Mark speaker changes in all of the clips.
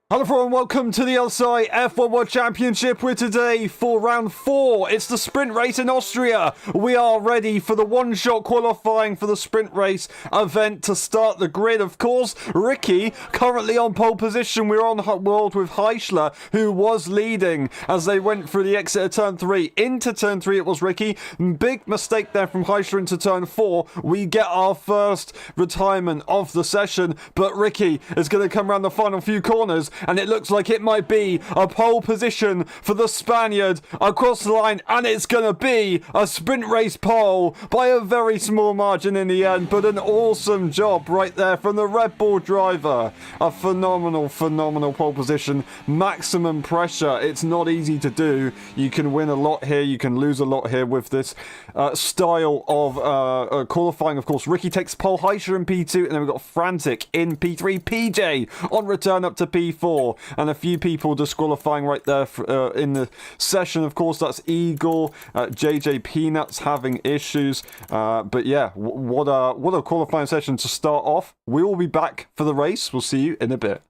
Speaker 1: Hello everyone, welcome to the LSI F1 World Championship. We're today for round 4. It's the sprint race in Austria. We are ready for the one-shot qualifying for the sprint race event to start the grid. Of course, Ricky currently on pole position. We're on world with Heischler, who was leading as they went through the exit of turn 3. Into turn 3 it was Ricky. Big mistake there from Heischler into turn 4. We get our first retirement of the session, but Ricky is going to come around the final few corners, and it looks like it might be a pole position for the Spaniard across the line, and it's going to be a sprint race pole by a very small margin in the end, but an awesome job right there from the Red Bull driver. A phenomenal pole position, maximum pressure. It's not easy to do. You can win a lot here, you can lose a lot here with this style of qualifying. Of course, Ricky takes pole, Heischler in P2, and then we've got Frantic in P3, PJ on return up to P4. And a few people disqualifying right there in the session. Of course, that's Eagle, JJ Peanuts having issues. But yeah, what a qualifying session to start off. We will be back for the race. We'll see you in a bit.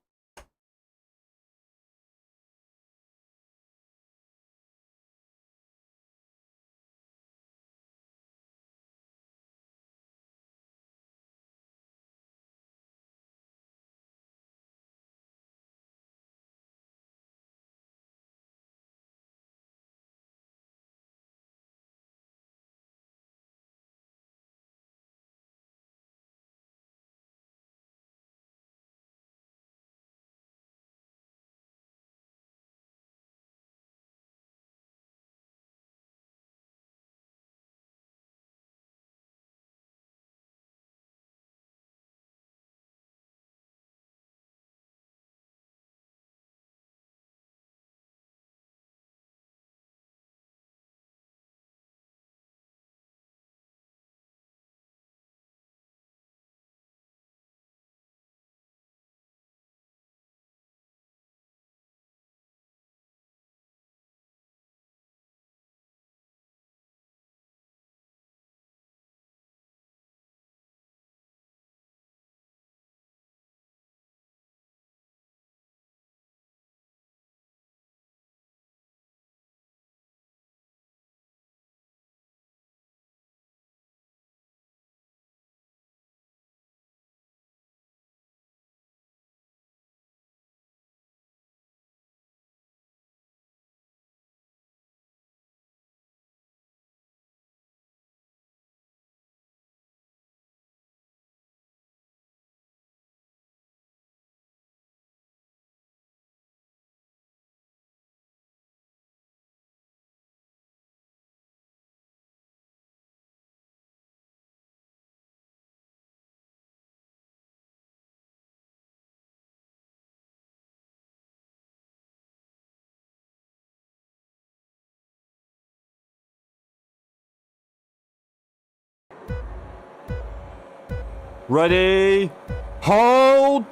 Speaker 1: Ready, hold,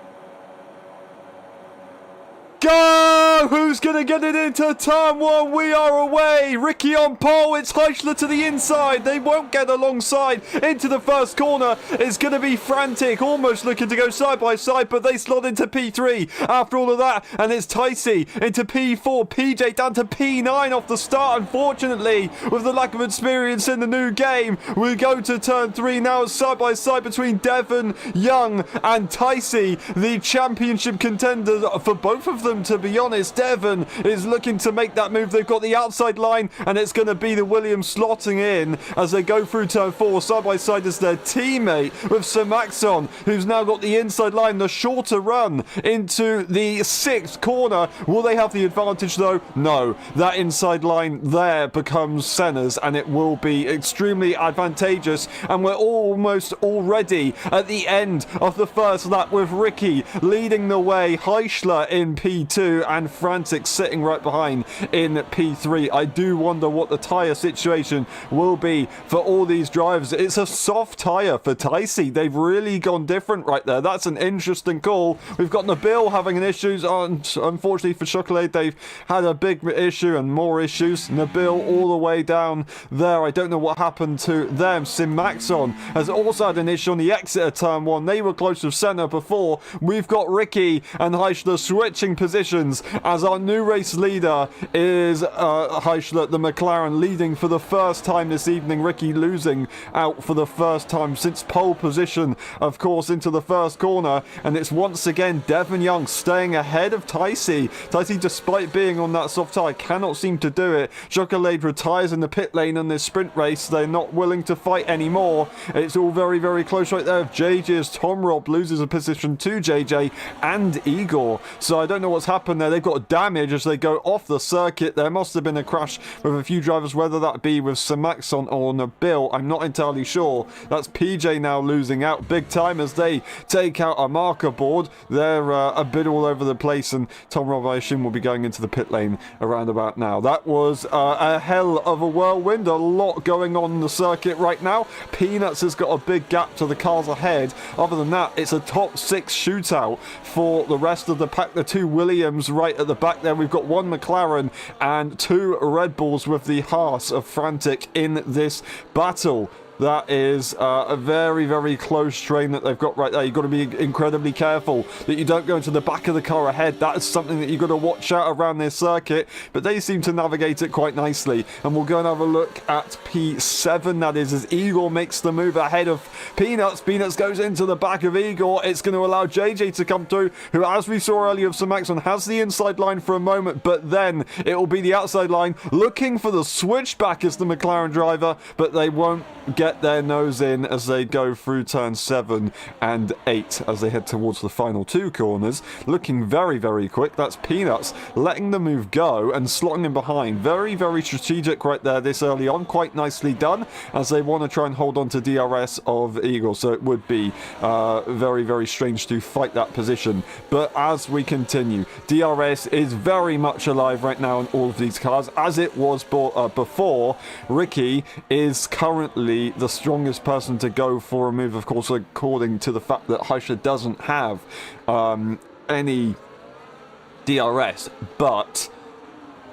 Speaker 1: go! Who's going to get it into turn 1? We are away. Ricky on pole. It's Heischler to the inside. They won't get alongside. Into the first corner. It's going to be Frantic. Almost looking to go side by side, but they slot into P3 after all of that. And it's Ticey into P4. PJ down to P9 off the start. Unfortunately, with the lack of experience in the new game, we go to turn 3 now. Side by side between Devon, Young and Ticey. The championship contenders for both of them, to be honest. Devon is looking to make that move. They've got the outside line, and it's going to be the Williams slotting in as they go through turn 4. Side by side is their teammate with Sir Maxon, who's now got the inside line, the shorter run into the 6th corner. Will they have the advantage though? No. That inside line there becomes Senna's, and it will be extremely advantageous. And we're almost already at the end of the first lap with Ricky leading the way, Heischler in P2 and Frantic sitting right behind in P3. I do wonder what the tyre situation will be for all these drivers. It's a soft tyre for Ticey. They've really gone different right there. That's an interesting call. We've got Nabil having an issue. Unfortunately for Chocolate, they've had a big issue and more issues. Nabil all the way down there. I don't know what happened to them. Simaxon has also had an issue on the exit of turn 1. They were close to Senna before. We've got Ricky and Heischler switching positions as our new race leader is Heischler, the McLaren, leading for the first time this evening. Ricky losing out for the first time since pole position, of course, into the first corner. And it's once again Devon Young staying ahead of Ticey. Ticey, despite being on that soft tyre, cannot seem to do it. Chocolate retires in the pit lane on this sprint race. They're not willing to fight anymore. It's all very, very close right there. JJ's Tom Robb loses a position to JJ and Igor. So I don't know what's happened there. They've got damage as they go off the circuit. There must have been a crash with a few drivers, whether that be with Simaxon or Nabil. I'm not entirely sure. That's PJ now losing out big time as they take out a marker board. They're a bit all over the place, and Tom Robb, I assume, will be going into the pit lane around about now. That was a hell of a whirlwind. A lot going on in the circuit right now. Peanuts has got a big gap to the cars ahead. Other than that, it's a top 6 shootout for the rest of the pack. The 2 Williams right at the back there. We've got 1 McLaren and 2 Red Bulls with the Haas of Frantic in this battle. That is a very, very close train that they've got right there. You've got to be incredibly careful that you don't go into the back of the car ahead. That is something that you've got to watch out around this circuit. But they seem to navigate it quite nicely. And we'll go and have a look at P7, that is, as Igor makes the move ahead of Peanuts. Peanuts goes into the back of Igor. It's going to allow JJ to come through, who, as we saw earlier of Simaxon, has the inside line for a moment. But then it will be the outside line, looking for the switchback as the McLaren driver. But they won't get their nose in as they go through turn 7 and 8 as they head towards the final 2 corners. Looking very, very quick. That's Peanuts letting the move go and slotting him behind. Very, very strategic right there this early on. Quite nicely done as they want to try and hold on to DRS of Eagle. So it would be very, very strange to fight that position. But as we continue, DRS is very much alive right now in all of these cars as it was before. Ricky is currently the strongest person to go for a move, of course, according to the fact that Heischler doesn't have any DRS, but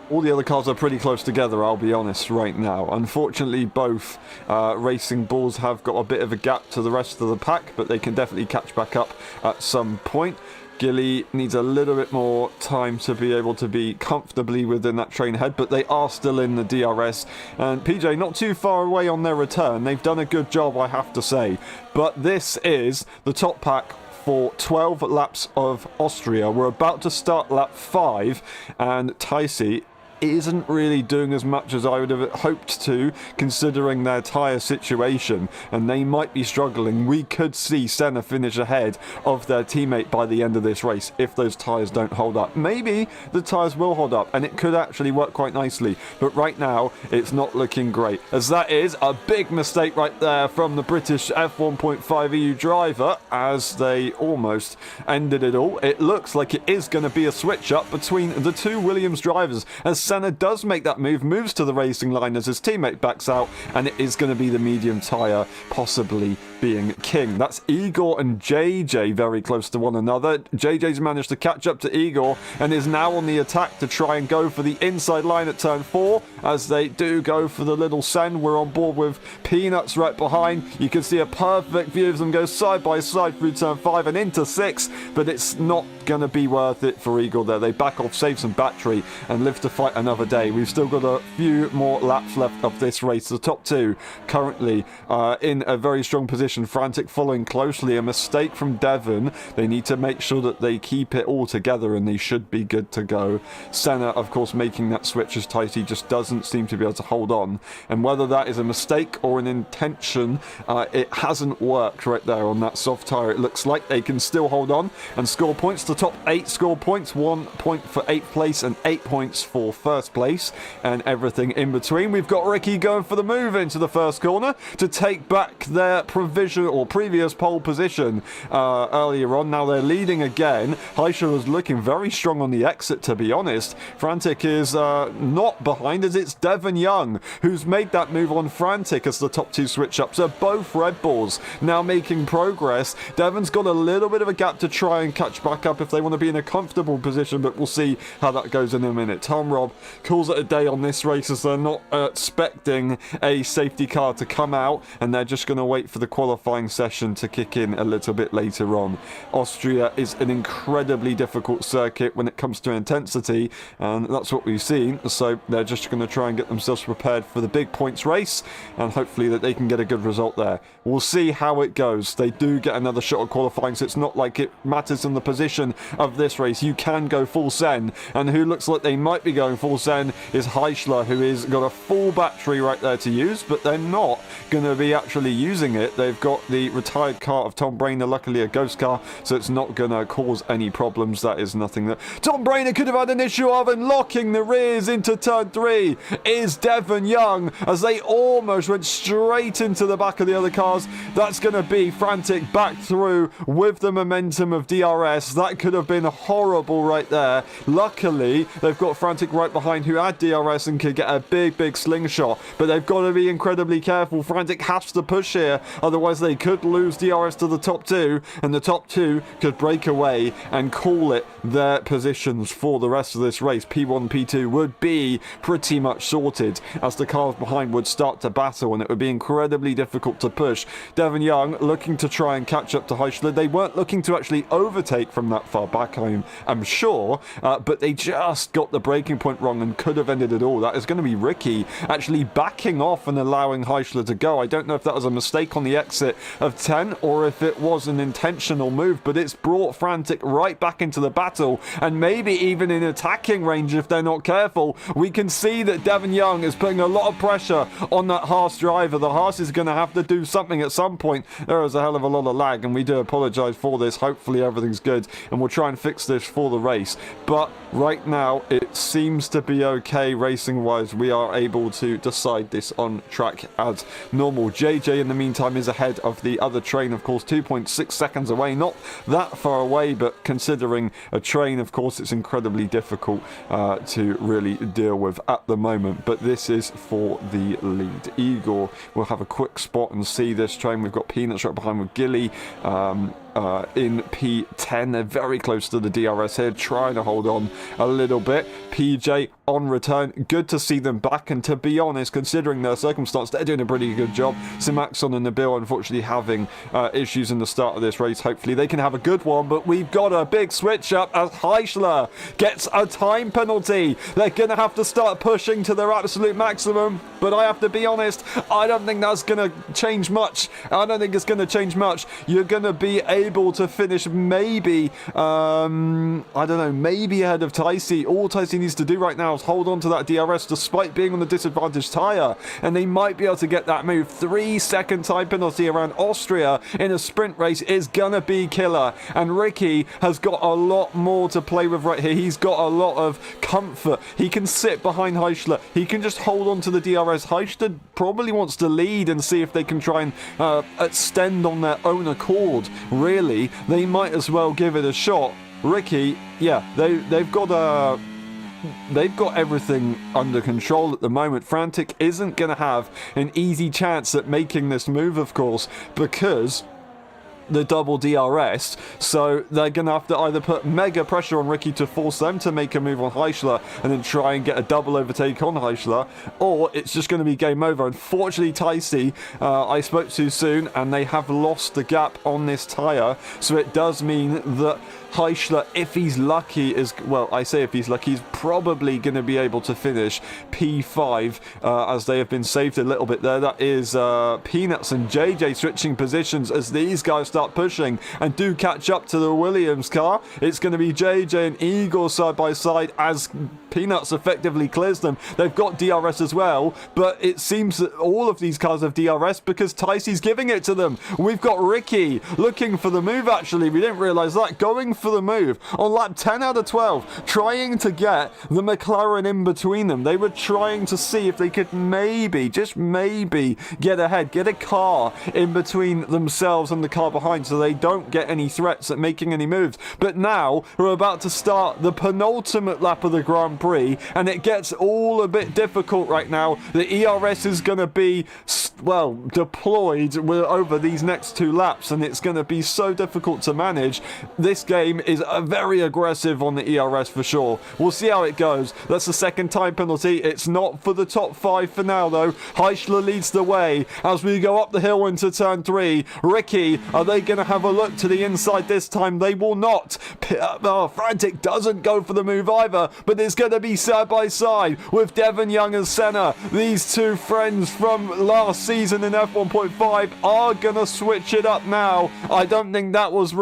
Speaker 1: all the other cars are pretty close together, I'll be honest, right now. Unfortunately, both Racing Bulls have got a bit of a gap to the rest of the pack, but they can definitely catch back up at some point. Gilly needs a little bit more time to be able to be comfortably within that train head, but they are still in the DRS. And PJ not too far away on their return. They've done a good job, I have to say. But this is the top pack for 12 laps of Austria. We're about to start lap 5, and Ticey isn't really doing as much as I would have hoped to, considering their tyre situation, and they might be struggling. We could see Senna finish ahead of their teammate by the end of this race if those tyres don't hold up. Maybe the tyres will hold up and it could actually work quite nicely, but right now it's not looking great, as that is a big mistake right there from the British F1.5 EU driver as they almost ended it all. It looks like it is going to be a switch up between the 2 Williams drivers as Senna does make that move, moves to the racing line as his teammate backs out, and it is going to be the medium tyre possibly being king. That's Igor and JJ very close to one another. JJ's managed to catch up to Igor and is now on the attack to try and go for the inside line at turn 4 as they do go for the little send. We're on board with Peanuts right behind. You can see a perfect view of them go side by side through turn 5 and into 6, but it's not going to be worth it for Igor there. They back off, save some battery and live to fight another day. We've still got a few more laps left of this race. The top 2 currently in a very strong position. Frantic following closely. A mistake from Devon. They need to make sure that they keep it all together and they should be good to go. Senna, of course, making that switch as Ticey just doesn't seem to be able to hold on. And whether that is a mistake or an intention, it hasn't worked right there on that soft tyre. It looks like they can still hold on and score points. The top 8 score points. 1 point for 8th place and 8 points for 1st place and everything in between. We've got Ricky going for the move into the first corner to take back their provisional provision or previous pole position earlier on. Now they're leading again. Heisler is looking very strong on the exit, to be honest. Frantic is not behind, as it's Devon Young who's made that move on Frantic as the top two switch ups are both Red Bulls now making progress. Devon's got a little bit of a gap to try and catch back up if they want to be in a comfortable position, but we'll see how that goes in a minute. Tom Robb calls it a day on this race as they're not expecting a safety car to come out, and they're just going to wait for the qualifying session to kick in a little bit later on. Austria is an incredibly difficult circuit when it comes to intensity, and that's what we've seen, so they're just going to try and get themselves prepared for the big points race, and hopefully that they can get a good result there. We'll see how it goes. They do get another shot at qualifying, so it's not like it matters in the position of this race. You can go full send, and who looks like they might be going full send is Heisler, who has got a full battery right there to use, but they're not going to be actually using it. They've got the retired car of Tom Brainer, luckily a ghost car, so it's not going to cause any problems. That is nothing that Tom Brainer could have had an issue of, and locking the rears into turn 3 is Devon Young as they almost went straight into the back of the other cars. That's going to be Frantic back through with the momentum of DRS. That could have been horrible right there. Luckily, they've got Frantic right behind who had DRS and could get a big slingshot, but they've got to be incredibly careful. Frantic has to push here, otherwise they could lose DRS to the top two, and the top two could break away and call it their positions for the rest of this race. P1, P2 would be pretty much sorted as the cars behind would start to battle, and it would be incredibly difficult to push. Devon Young looking to try and catch up to Heisler. They weren't looking to actually overtake from that far back, I'm sure, but they just got the breaking point wrong and could have ended it all. That is going to be Ricky actually backing off and allowing Heisler to go. I don't know if that was a mistake on the exit of 10 or if it was an intentional move, but it's brought Frantic right back into the battle, and maybe even in attacking range if they're not careful. We can see that Devon Young is putting a lot of pressure on that Haas driver. The Haas is going to have to do something at some point. There is a hell of a lot of lag, and we do apologise for this. Hopefully everything's good, and we'll try and fix this for the race. But right now it seems to be okay racing wise. We are able to decide this on track as normal. JJ in the meantime is ahead of the other train, of course, 2.6 seconds away. Not that far away, but considering a train, of course, it's incredibly difficult to really deal with at the moment. But this is for the lead. Igor will have a quick spot and see this train. We've got Peanuts right behind with Gilly in P10. They're very close to the DRS here, trying to hold on a little bit. PJ on return. Good to see them back, and to be honest, considering their circumstance, they're doing a pretty good job. Simaxon and Nabil unfortunately having issues in the start of this race. Hopefully they can have a good one, but we've got a big switch up as Heisler gets a time penalty. They're going to have to start pushing to their absolute maximum, but I have to be honest, I don't think that's going to change much. I don't think it's going to change much. You're going to be able to finish maybe, I don't know, maybe ahead of Ticey. All Ticey needs to do right now is hold on to that DRS despite being on the disadvantaged tyre, and they might be able to get that move. 3-second time penalty around Austria in a sprint race is gonna be killer, and Ricky has got a lot more to play with right here. He's got a lot of comfort. He can sit behind Heisler. He can just hold on to the DRS. Heisler probably wants to lead and see if they can try and extend on their own accord. Really, they might as well give it a shot. Ricky, yeah, they've got everything under control at the moment. Frantic isn't going to have an easy chance at making this move, of course, because the double DRS, so they're going to have to either put mega pressure on Ricky to force them to make a move on Heisler and then try and get a double overtake on Heisler, or it's just going to be game over. Unfortunately, Ticey, I spoke too soon, and they have lost the gap on this tyre, so it does mean that Heisler, if he's lucky, well, I say if he's lucky, he's probably going to be able to finish P5 as they have been saved a little bit there. That is Peanuts and JJ switching positions as these guys start start pushing and do catch up to the Williams car. It's going to be JJ and Igor side by side as Peanuts effectively clears them. They've got DRS as well, but it seems that all of these cars have DRS because Tyce's giving it to them. We've got Ricky looking for the move, actually. We didn't realise that. Going for the move on lap 10 out of 12, trying to get the McLaren in between them. They were trying to see if they could maybe, just maybe, get ahead, get a car in between themselves and the car behind so they don't get any threats at making any moves. But now we're about to start the penultimate lap of the Grand Prix, and it gets all a bit difficult right now. The ERS is going to be, well, deployed over these next 2 laps, and it's going to be so difficult to manage. This game is very aggressive on the ERS for sure. We'll see how it goes. That's the second time penalty. It's not for the top 5 for now, though. Heischler leads the way as we go up the hill into turn 3. Ricky, are they going to have a look to the inside this time? They will not. Frantic doesn't go for the move either, but it's going to be side by side with Devon Young and Senna. These two friends from last season in F1.5 are going to switch it up now. I don't think that was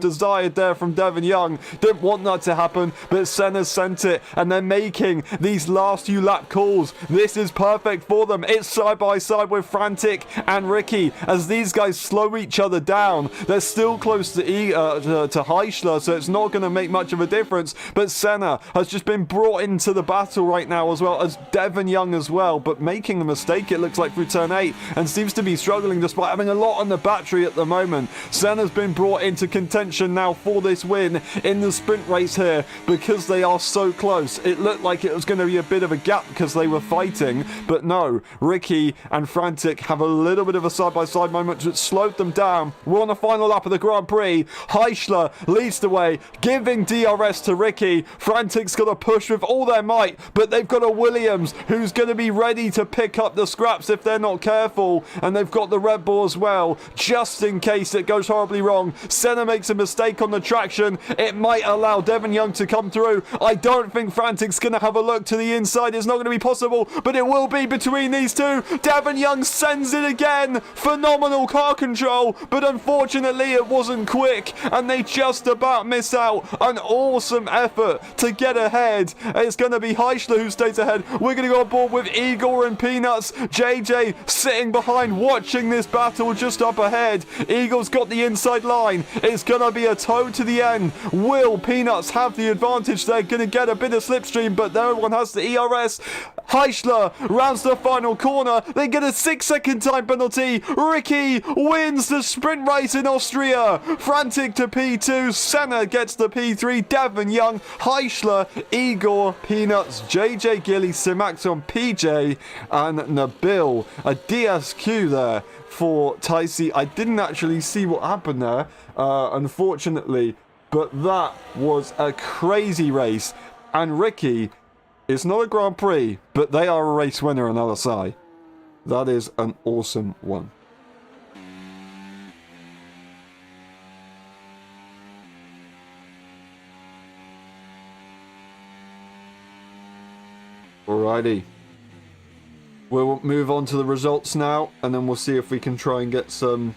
Speaker 1: desired there from Devon Young. Didn't want that to happen, but Senna sent it, and they're making these last few lap calls. This is perfect for them. It's side by side with Frantic and Ricky as these guys slow each other down. They're still close to Heischler, so it's not going to make much of a difference, but Senna has just been brought into the battle right now, as well as Devon Young as well, but making a mistake, it looks like, through turn 8, and seems to be struggling despite having a lot on the battery at the moment. Senna's been brought into contention now for this win in the sprint race here because they are so close. It looked like it was going to be a bit of a gap because they were fighting, but no, Ricky and Frantic have a little bit of a side-by-side moment which slowed them down. We're on the final lap of the Grand Prix. Heischler leads the way, giving DRS to Ricky. Frantic's got to push with all their might, but they've got a Williams who's going to be ready to pick up the scraps if they're not careful, and they've got the Red Bull as well, just in case it goes horribly wrong. Senna makes a mistake on the traction. It might allow Devon Young to come through. I don't think Frantic's going to have a look to the inside. It's not going to be possible, but it will be between these two. Devon Young sends it again. Phenomenal car control, but unfortunately it wasn't quick, and they just about miss out. An awesome effort to get ahead. It's going to be Heischler who stays ahead. We're going to go on board with Igor and Peanuts. JJ sitting behind, watching this battle just up ahead. Igor's got the inside line. It's going to be a tow to the end. Will Peanuts have the advantage? They're going to get a bit of slipstream, but no one has the ERS. Heischler rounds the final corner. They get a 6-second time penalty. Ricky wins the sprint race in Austria. Frantic to P2. Senna gets the P3. Devon Young, Heischler, Igor, Peanuts, JJ Gilly, Simaxon, PJ, and Nabil. A DSQ there for Tyce. I didn't actually see what happened there, unfortunately, but that was a crazy race. And Ricky, it's not a Grand Prix, but they are a race winner in LSI. That is an awesome one. Alrighty. We'll move on to the results now, and then we'll see if we can try and get some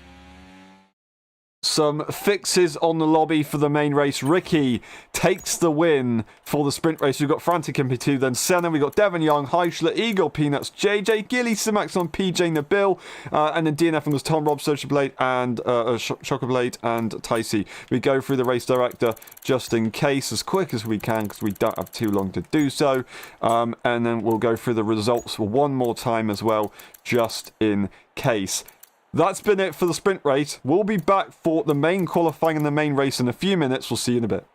Speaker 1: fixes on the lobby for the main race. Ricky takes the win for the sprint race. We've got Frantic in P2, then Senna. We've got Devon Young, Heischler, Eagle, Peanuts, JJ, Gilly, Simaxon, PJ, Nabil, and then DNF was Tom, Rob, Socialblade, and Shockerblade, and Tyce. We go through the race director just in case as quick as we can because we don't have too long to do so. And then we'll go through the results one more time as well, just in case. That's been it for the sprint race. We'll be back for the main qualifying and the main race in a few minutes. We'll see you in a bit.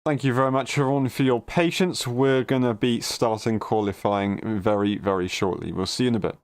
Speaker 1: Thank you very much, everyone, for your patience. We're going to be starting qualifying very, very shortly. We'll see you in a bit.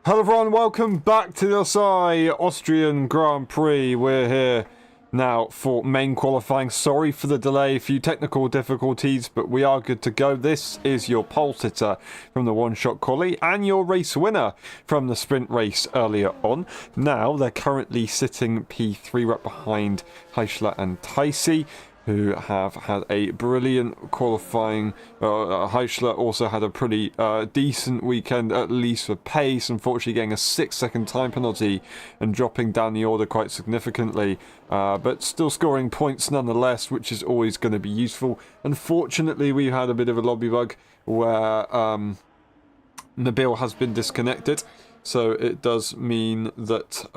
Speaker 1: Hello everyone, welcome back to the LSI Austrian Grand Prix. We're here now for main qualifying. Sorry for the delay, a few technical difficulties, but we are good to go. This is your pole sitter from the one-shot quali and your race winner from the sprint race earlier on. Now they're currently sitting P3 right behind Heischler and Ticey, who have had a brilliant qualifying. Heischler also had a pretty decent weekend, at least for pace, unfortunately getting a 6-second time penalty and dropping down the order quite significantly, but still scoring points nonetheless, which is always going to be useful. Unfortunately, we've had a bit of a lobby bug where Nabil has been disconnected, so it does mean that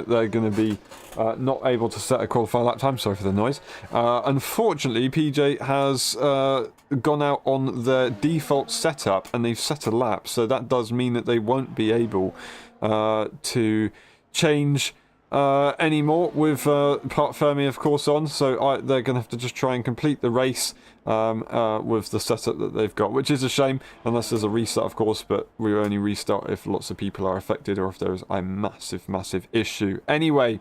Speaker 1: they're going to be not able to set a qualifying lap time. Sorry for the noise. Unfortunately, PJ has gone out on their default setup and they've set a lap, so that does mean that they won't be able to change anymore with Part Fermi, of course, on. So they're going to have to just try and complete the race with the setup that they've got, which is a shame, unless there's a restart, of course, but we only restart if lots of people are affected or if there's a massive issue. Anyway,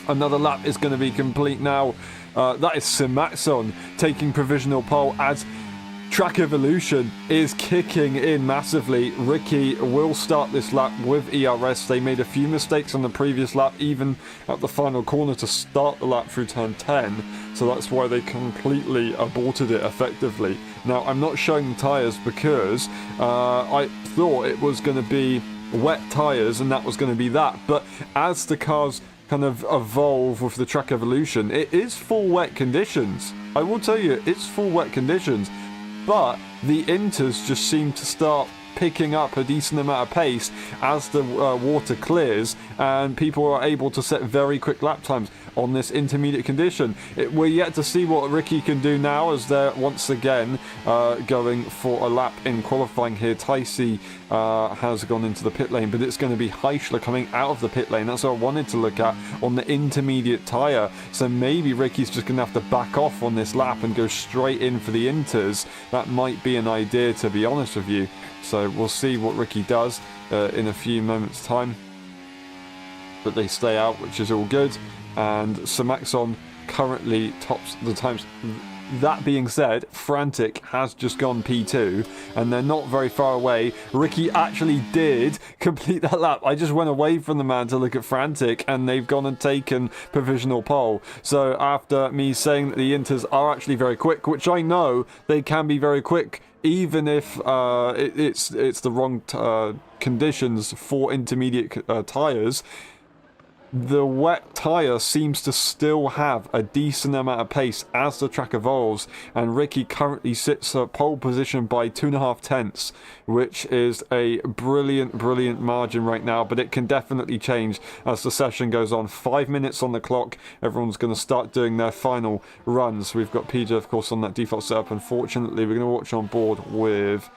Speaker 1: another lap is going to be complete now. That is Simaxon taking provisional pole as Track Evolution is kicking in massively. Ricky will start this lap with ERS. They made a few mistakes on the previous lap, even at the final corner to start the lap through turn 10. So that's why they completely aborted it effectively. Now, I'm not showing the tyres because I thought it was going to be wet tyres and that was going to be that. But as the cars kind of evolve with the Track Evolution, it is full wet conditions. I will tell you, it's full wet conditions. But the inters just seem to start picking up a decent amount of pace as the water clears and people are able to set very quick lap times on this intermediate condition. We're yet to see what Ricky can do now as they're once again going for a lap in qualifying here. Ticey has gone into the pit lane, but it's going to be Heischler coming out of the pit lane. That's what I wanted to look at on the intermediate tyre. So maybe Ricky's just going to have to back off on this lap and go straight in for the inters. That might be an idea, to be honest with you. So we'll see what Ricky does in a few moments' time. But they stay out, which is all good. And Simaxon currently tops the times. That being said, Frantic has just gone P2 and they're not very far away. Ricky actually did complete that lap. I just went away from the man to look at Frantic and they've gone and taken provisional pole. So after me saying that the inters are actually very quick, which I know they can be very quick, even if it's the wrong conditions for intermediate tyres, the wet tyre seems to still have a decent amount of pace as the track evolves, and Ricky currently sits at pole position by 2.5 tenths, which is a brilliant margin right now, but it can definitely change as the session goes on. 5 minutes on the clock, everyone's going to start doing their final runs. We've got PJ, of course, on that default setup. Unfortunately, we're going to watch on board with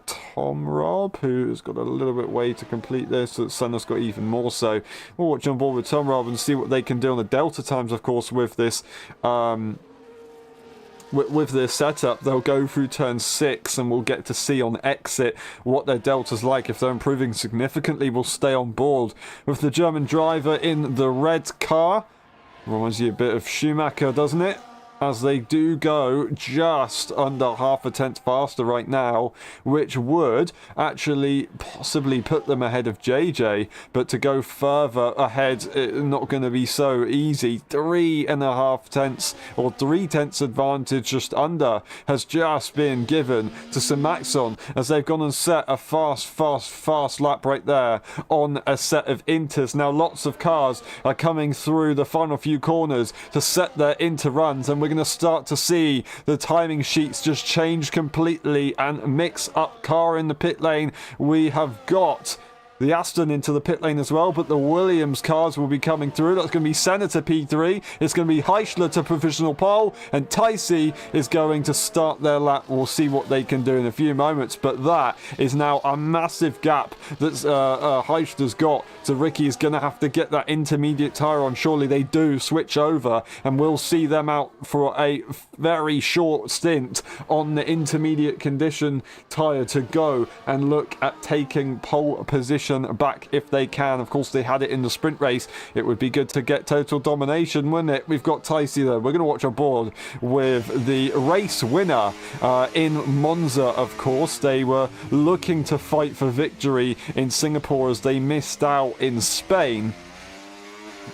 Speaker 1: Tom Robb, who's got a little bit way to complete this, so Senna's got even more. So we'll watch on board with Tom Robb and see what they can do on the delta times, of course, with this with this setup. They'll go through turn 6 and we'll get to see on exit what their delta's like. If they're improving significantly, we'll stay on board with the German driver in the red car. Reminds you a bit of Schumacher, doesn't it? As they do go just under 0.5 tenth faster right now, which would actually possibly put them ahead of JJ, but to go further ahead, not going to be so easy. 3.5 tenths, or 3 tenths advantage just under, has just been given to Simaxon as they've gone and set a fast lap right there on a set of inters. Now lots of cars are coming through the final few corners to set their inter runs, and we're going to start to see the timing sheets just change completely and mix up. Car in the pit lane, we have got the Aston into the pit lane as well, but the Williams cars will be coming through. That's going to be Senna to P3. It's going to be Heichler to provisional pole, and Ticey is going to start their lap. We'll see what they can do in a few moments, but that is now a massive gap that Heichler's got. So Ricky is going to have to get that intermediate tyre on. Surely they do switch over, and we'll see them out for a very short stint on the intermediate condition tyre to go and look at taking pole position back if they can. Of course, they had it in the sprint race. It would be good to get total domination, wouldn't it? We've got Ticey there. We're going to watch our board with the race winner in Monza, of course. They were looking to fight for victory in Singapore as they missed out in Spain.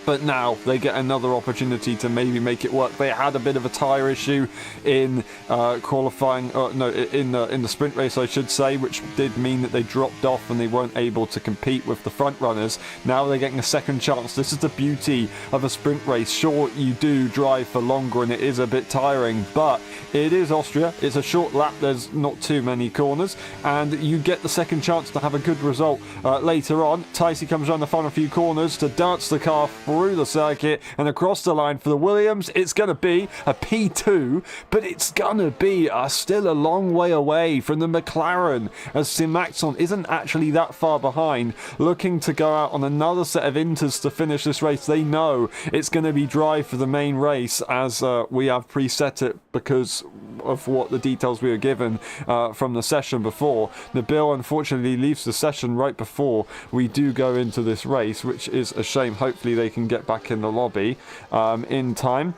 Speaker 1: But now they get another opportunity to maybe make it work. They had a bit of a tyre issue in qualifying, in the sprint race, I should say, which did mean that they dropped off and they weren't able to compete with the front runners. Now they're getting a second chance. This is the beauty of a sprint race. Sure, you do drive for longer and it is a bit tiring, but it is Austria. It's a short lap. There's not too many corners, and you get the second chance to have a good result later on. Ticey comes around the final few corners to dance the car through the circuit and across the line for the Williams. It's going to be a P2, but it's going to be still a long way away from the McLaren, as Simaxon isn't actually that far behind, looking to go out on another set of inters to finish this race. They know it's going to be dry for the main race, as we have preset it because of what the details we were given from the session before. Nabil unfortunately leaves the session right before we do go into this race, which is a shame. Hopefully they can get back in the lobby in time.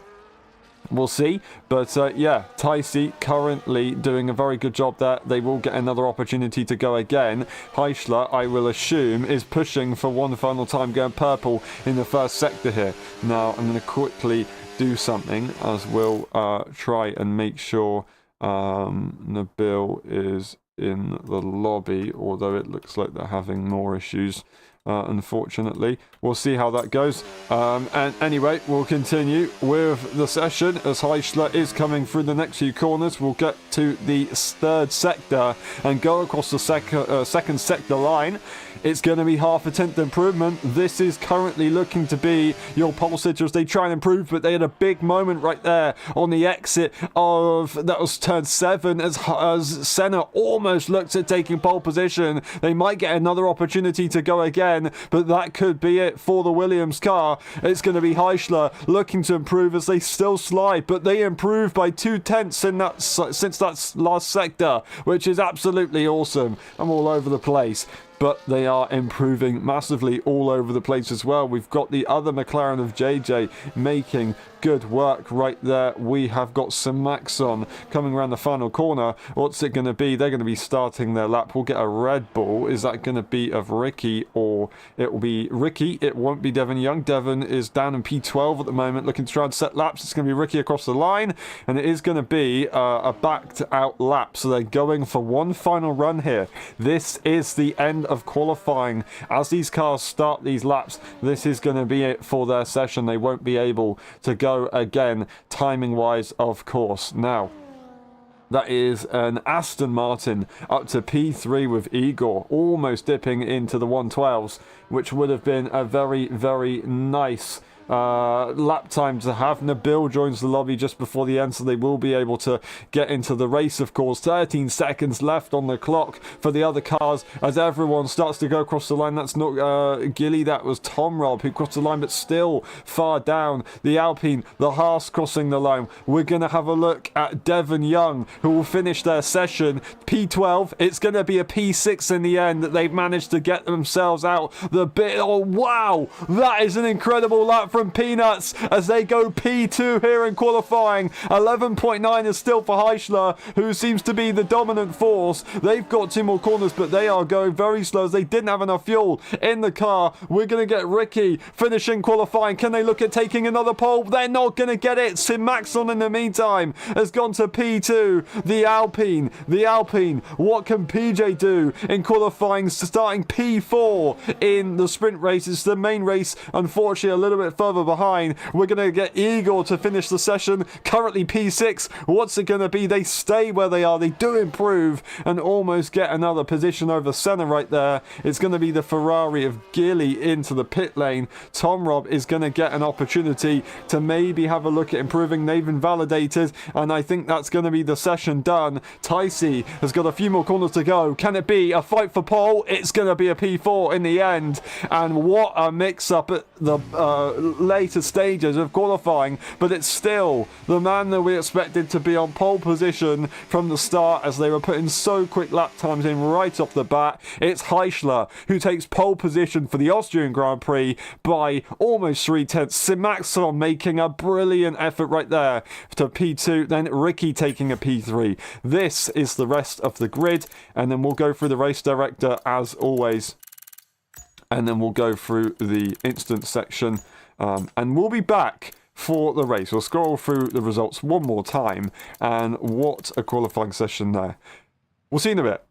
Speaker 1: We'll see, but yeah, Ticey currently doing a very good job there. They will get another opportunity to go again. Heichler, I will assume, is pushing for one final time, going purple in the first sector here. Now I'm going to quickly do something as we'll try and make sure Nabil is in the lobby, although it looks like they're having more issues. Unfortunately, we'll see how that goes. And anyway, we'll continue with the session as Heichler is coming through the next few corners. We'll get to the third sector and go across the second sector line. It's going to be half a tenth improvement. This is currently looking to be your pole sitter as they try and improve, but they had a big moment right there on the exit of, that was turn 7, as Senna almost looks at taking pole position. They might get another opportunity to go again, but that could be it for the Williams car. It's going to be Heichler looking to improve as they still slide, but they improve by 2/10 in that since that last sector, which is absolutely awesome. I'm all over the place. But they are improving massively all over the place as well. We've got the other McLaren of JJ making good work right there. We have got Simaxon coming around the final corner. What's it going to be? They're going to be starting their lap. We'll get a Red Bull. Is that going to be of Ricky, or it will be Ricky? It won't be Devon Young. Devon is down in P12 at the moment, looking to try and set laps. It's going to be Ricky across the line, and it is going to be a backed out lap. So they're going for one final run here. This is the end of qualifying. As these cars start these laps, this is going to be it for their session. They won't be able to go again, timing wise, of course. Now that is an Aston Martin up to P3 with Igor, almost dipping into the 112s, which would have been a very, very nice lap time to have. Nabil joins the lobby just before the end, so they will be able to get into the race, of course. 13 seconds left on the clock for the other cars as everyone starts to go across the line. That's not Gilly, that was Tom Rob who crossed the line, but still far down. The Alpine, the Haas crossing the line. We're going to have a look at Devon Young, who will finish their session P12. It's going to be a P6 in the end that they've managed to get themselves out the bit. Oh wow, that is an incredible lap from Peanuts as they go P2 here in qualifying. 11.9 is still for Heichler, who seems to be the dominant force. They've got 2 more corners, but they are going very slow as they didn't have enough fuel in the car. We're going to get Ricky finishing qualifying. Can they look at taking another pole? They're not going to get it. Simaxon in the meantime has gone to P2. The Alpine, what can PJ do in qualifying, starting P4 in the sprint races? The main race, unfortunately, a little bit further further behind. We're going to get Igor to finish the session, currently P6. What's it going to be? They stay where they are. They do improve and almost get another position over Senna right there. It's going to be the Ferrari of Gilly into the pit lane. Tom Robb is going to get an opportunity to maybe have a look at improving. They've invalidated, and I think that's going to be the session done. Ticey has got a few more corners to go. Can it be a fight for pole? It's going to be a P4 in the end. And what a mix-up at the later stages of qualifying, but it's still the man that we expected to be on pole position from the start, as they were putting so quick lap times in right off the bat. It's Heischler who takes pole position for the Austrian Grand Prix by almost 3/10. Simaxon making a brilliant effort right there to P2, then Ricky taking a P3. This is the rest of the grid, and then we'll go through the race director as always, and then we'll go through the instant section, and we'll be back for the race. We'll scroll through the results one more time, and what a qualifying session there. We'll see you in a bit.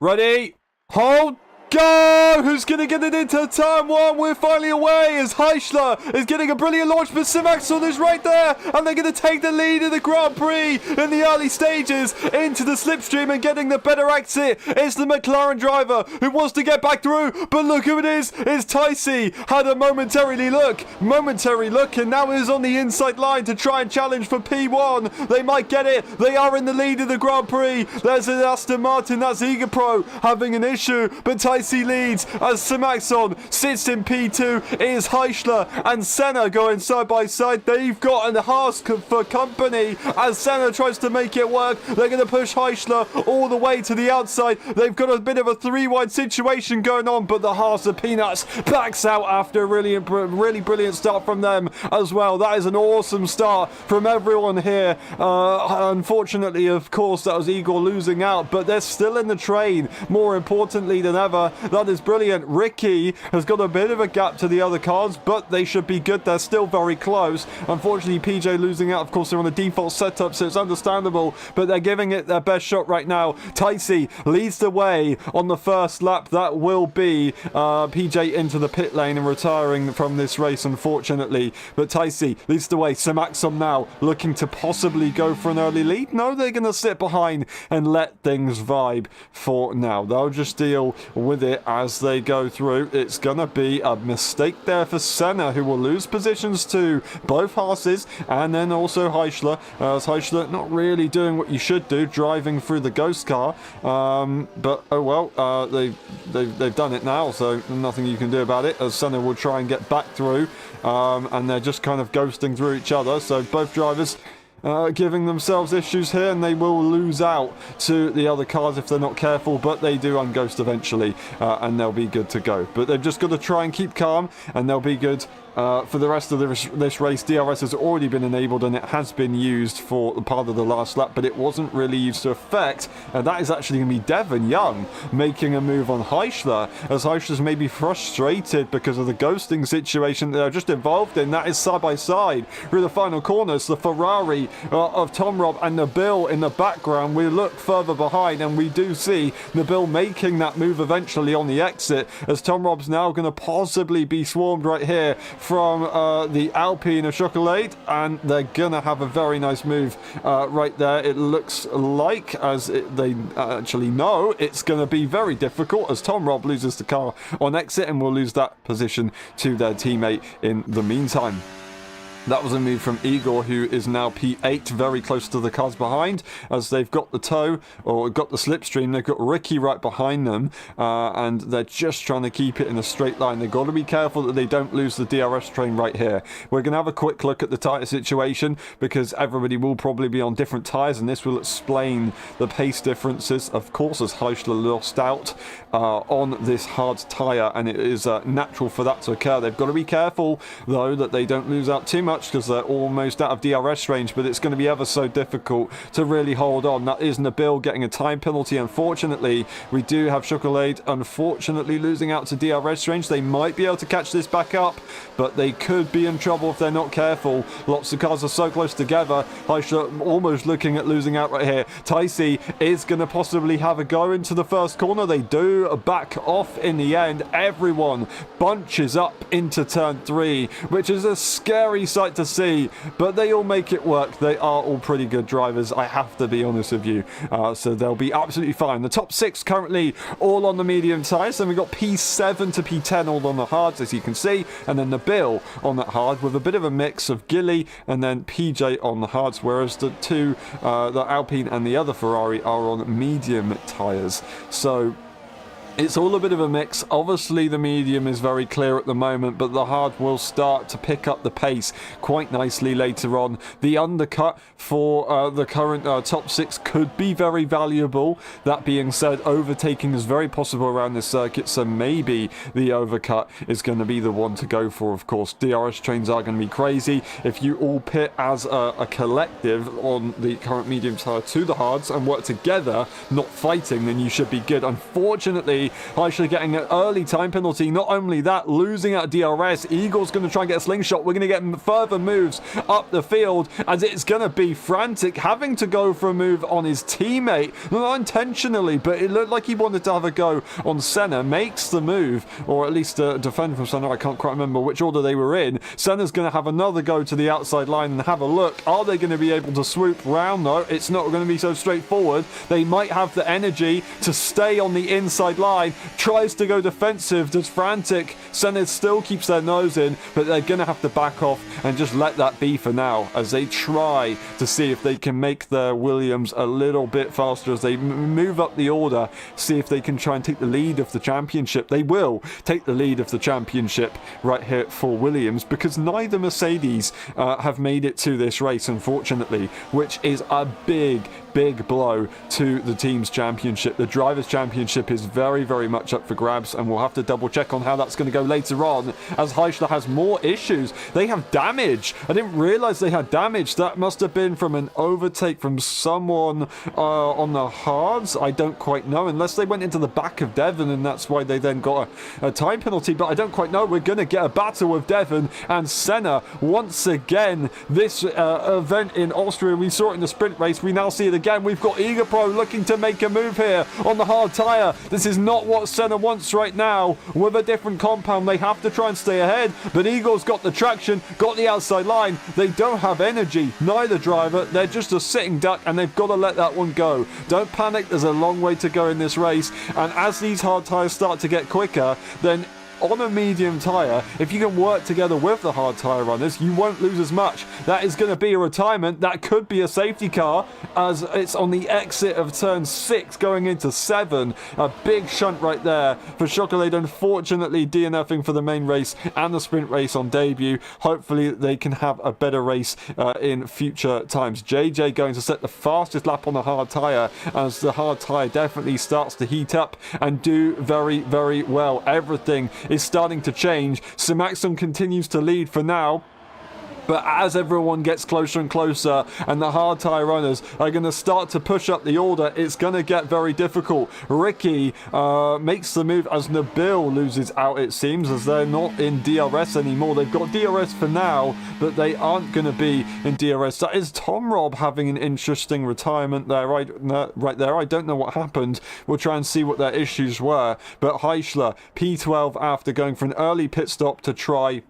Speaker 1: Ready? Hold! Go! Who's going to get it into turn one? We're finally away as Heischler is getting a brilliant launch, but Simaxon is right there, and they're going to take the lead in the Grand Prix in the early stages into the slipstream and getting the better exit. It's the McLaren driver who wants to get back through, but look who it is. It's Ticey. Had a momentary look, and now is on the inside line to try and challenge for P1. They might get it. They are in the lead of the Grand Prix. There's an Aston Martin, that's Eager Pro, having an issue, but Ticey leads as Simaxon sits in P2. It is Heischler and Senna going side by side. They've got a Haas for company as Senna tries to make it work. They're going to push Heischler all the way to the outside. They've got a bit of a three-wide situation going on, but the Haas of Peanuts backs out after a really brilliant start from them as well. That is an awesome start from everyone here. Unfortunately, of course, that was Igor losing out, but they're still in the train, more importantly than ever. That is brilliant. Ricky has got a bit of a gap to the other cars, but they should be good. They're still very close. Unfortunately, PJ losing out. Of course, they're on a default setup, so it's understandable, but they're giving it their best shot right now. Ticey leads the way on the first lap. That will be PJ into the pit lane and retiring from this race, unfortunately. But Ticey leads the way. Simaxon now looking to possibly go for an early lead. No, they're going to sit behind and let things vibe for now. They'll just deal with it as they go through. It's gonna be a mistake there for Senna, who will lose positions to both Haas's and then also Heischler, as Heischler not really doing what you should do, driving through the ghost car, but oh well, they've done it now, so nothing you can do about it, as Senna will try and get back through, and they're just kind of ghosting through each other, so both drivers giving themselves issues here, and they will lose out to the other cars if they're not careful, but they do unghost eventually, and they'll be good to go. But they've just got to try and keep calm, and they'll be good For the rest of this race, DRS has already been enabled and it has been used for part of the last lap, but it wasn't really used to effect. And that is actually going to be Devon Young making a move on Heischler, as Heischler's maybe frustrated because of the ghosting situation they're just involved in. That is side by side through the final corners. The Ferrari of Tom Robb and Nabil in the background. We look further behind and we do see Nabil making that move eventually on the exit, as Tom Robb's now going to possibly be swarmed right here from the Alpine of Chocolate, and they're gonna have a very nice move right there. It looks like, they actually know, it's gonna be very difficult, as Tom Robb loses the car on exit and will lose that position to their teammate in the meantime. That was a move from Igor, who is now P8, very close to the cars behind, as they've got the tow, or got the slipstream. They've got Ricky right behind them, and they're just trying to keep it in a straight line. They've got to be careful that they don't lose the DRS train right here. We're going to have a quick look at the tyre situation, because everybody will probably be on different tyres, and this will explain the pace differences, of course, as Heischler lost out on this hard tyre, and it is natural for that to occur. They've got to be careful, though, that they don't lose out too much, because they're almost out of DRS range, but it's going to be ever so difficult to really hold on. That is Nabil getting a time penalty. Unfortunately, we do have Chocolate unfortunately losing out to DRS range. They might be able to catch this back up, but they could be in trouble if they're not careful. Lots of cars are so close together. Heischler almost looking at losing out right here. Ticey is going to possibly have a go into the first corner. They do back off in the end. Everyone bunches up into turn 3, which is a scary sight to see, but they all make it work. They are all pretty good drivers, I have to be honest with you, so they'll be absolutely fine. The top 6 currently all on the medium tyres, then we've got P7 to P10 all on the hards, as you can see, and then Nabil on that hard with a bit of a mix of Gilly and then PJ on the hards, whereas the two, the Alpine and the other Ferrari, are on medium tyres. So it's all a bit of a mix. Obviously the medium is very clear at the moment, but the hard will start to pick up the pace quite nicely later on. The undercut for the current top 6 could be very valuable. That being said, overtaking is very possible around this circuit, so maybe the overcut is going to be the one to go for. Of course, DRS trains are going to be crazy. If you all pit as a collective on the current medium tyre to the hards and work together, not fighting, then you should be good. Unfortunately, Heischler getting an early time penalty. Not only that, losing out DRS. Eagle's going to try and get a slingshot. We're going to get further moves up the field, as it's going to be Frantic having to go for a move on his teammate. Not intentionally, but it looked like he wanted to have a go on Senna. Makes the move, or at least defend from Senna. I can't quite remember which order they were in. Senna's going to have another go to the outside line and have a look. Are they going to be able to swoop round, though? It's not going to be so straightforward. They might have the energy to stay on the inside line. Tries to go defensive, does Frantic. Senna still keeps their nose in, but they're going to have to back off and just let that be for now, as they try to see if they can make their Williams a little bit faster as they move up the order, see if they can try and take the lead of the championship. They will take the lead of the championship right here for Williams, because neither Mercedes have made it to this race, unfortunately, which is a big blow to the team's championship. The drivers' championship is very, very much up for grabs, and we'll have to double check on how that's going to go later on, as Heischler has more issues. They have damage. I didn't realize they had damage. That must have been from an overtake from someone on the hards. I don't quite know, unless they went into the back of Devon, and that's why they then got a time penalty, but I don't quite know. We're going to get a battle with Devon and Senna once again. This event in Austria, we saw it in the sprint race. We now see it again. We've got Eager Pro looking to make a move here on the hard tyre. This is not what Senna wants right now. With a different compound, they have to try and stay ahead, but Eagle's got the traction, got the outside line. They don't have energy, neither driver. They're just a sitting duck, and they've got to let that one go. Don't panic, there's a long way to go in this race, and as these hard tyres start to get quicker, then on a medium tyre, if you can work together with the hard tyre runners, you won't lose as much. That is going to be a retirement. That could be a safety car, as it's on the exit of turn 6 going into 7. A big shunt right there for Chocolate, unfortunately DNFing for the main race and the sprint race on debut. Hopefully they can have a better race in future times. JJ going to set the fastest lap on the hard tyre, as the hard tyre definitely starts to heat up and do very, very well. Everything is starting to change. Simaxon continues to lead for now. But as everyone gets closer and closer and the hard tyre runners are going to start to push up the order, it's going to get very difficult. Ricky makes the move as Nabil loses out, it seems, as they're not in DRS anymore. They've got DRS for now, but they aren't going to be in DRS. That is Tom Robb having an interesting retirement there, right there. I don't know what happened. We'll try and see what their issues were. But Heischler, P12 after going for an early pit stop to try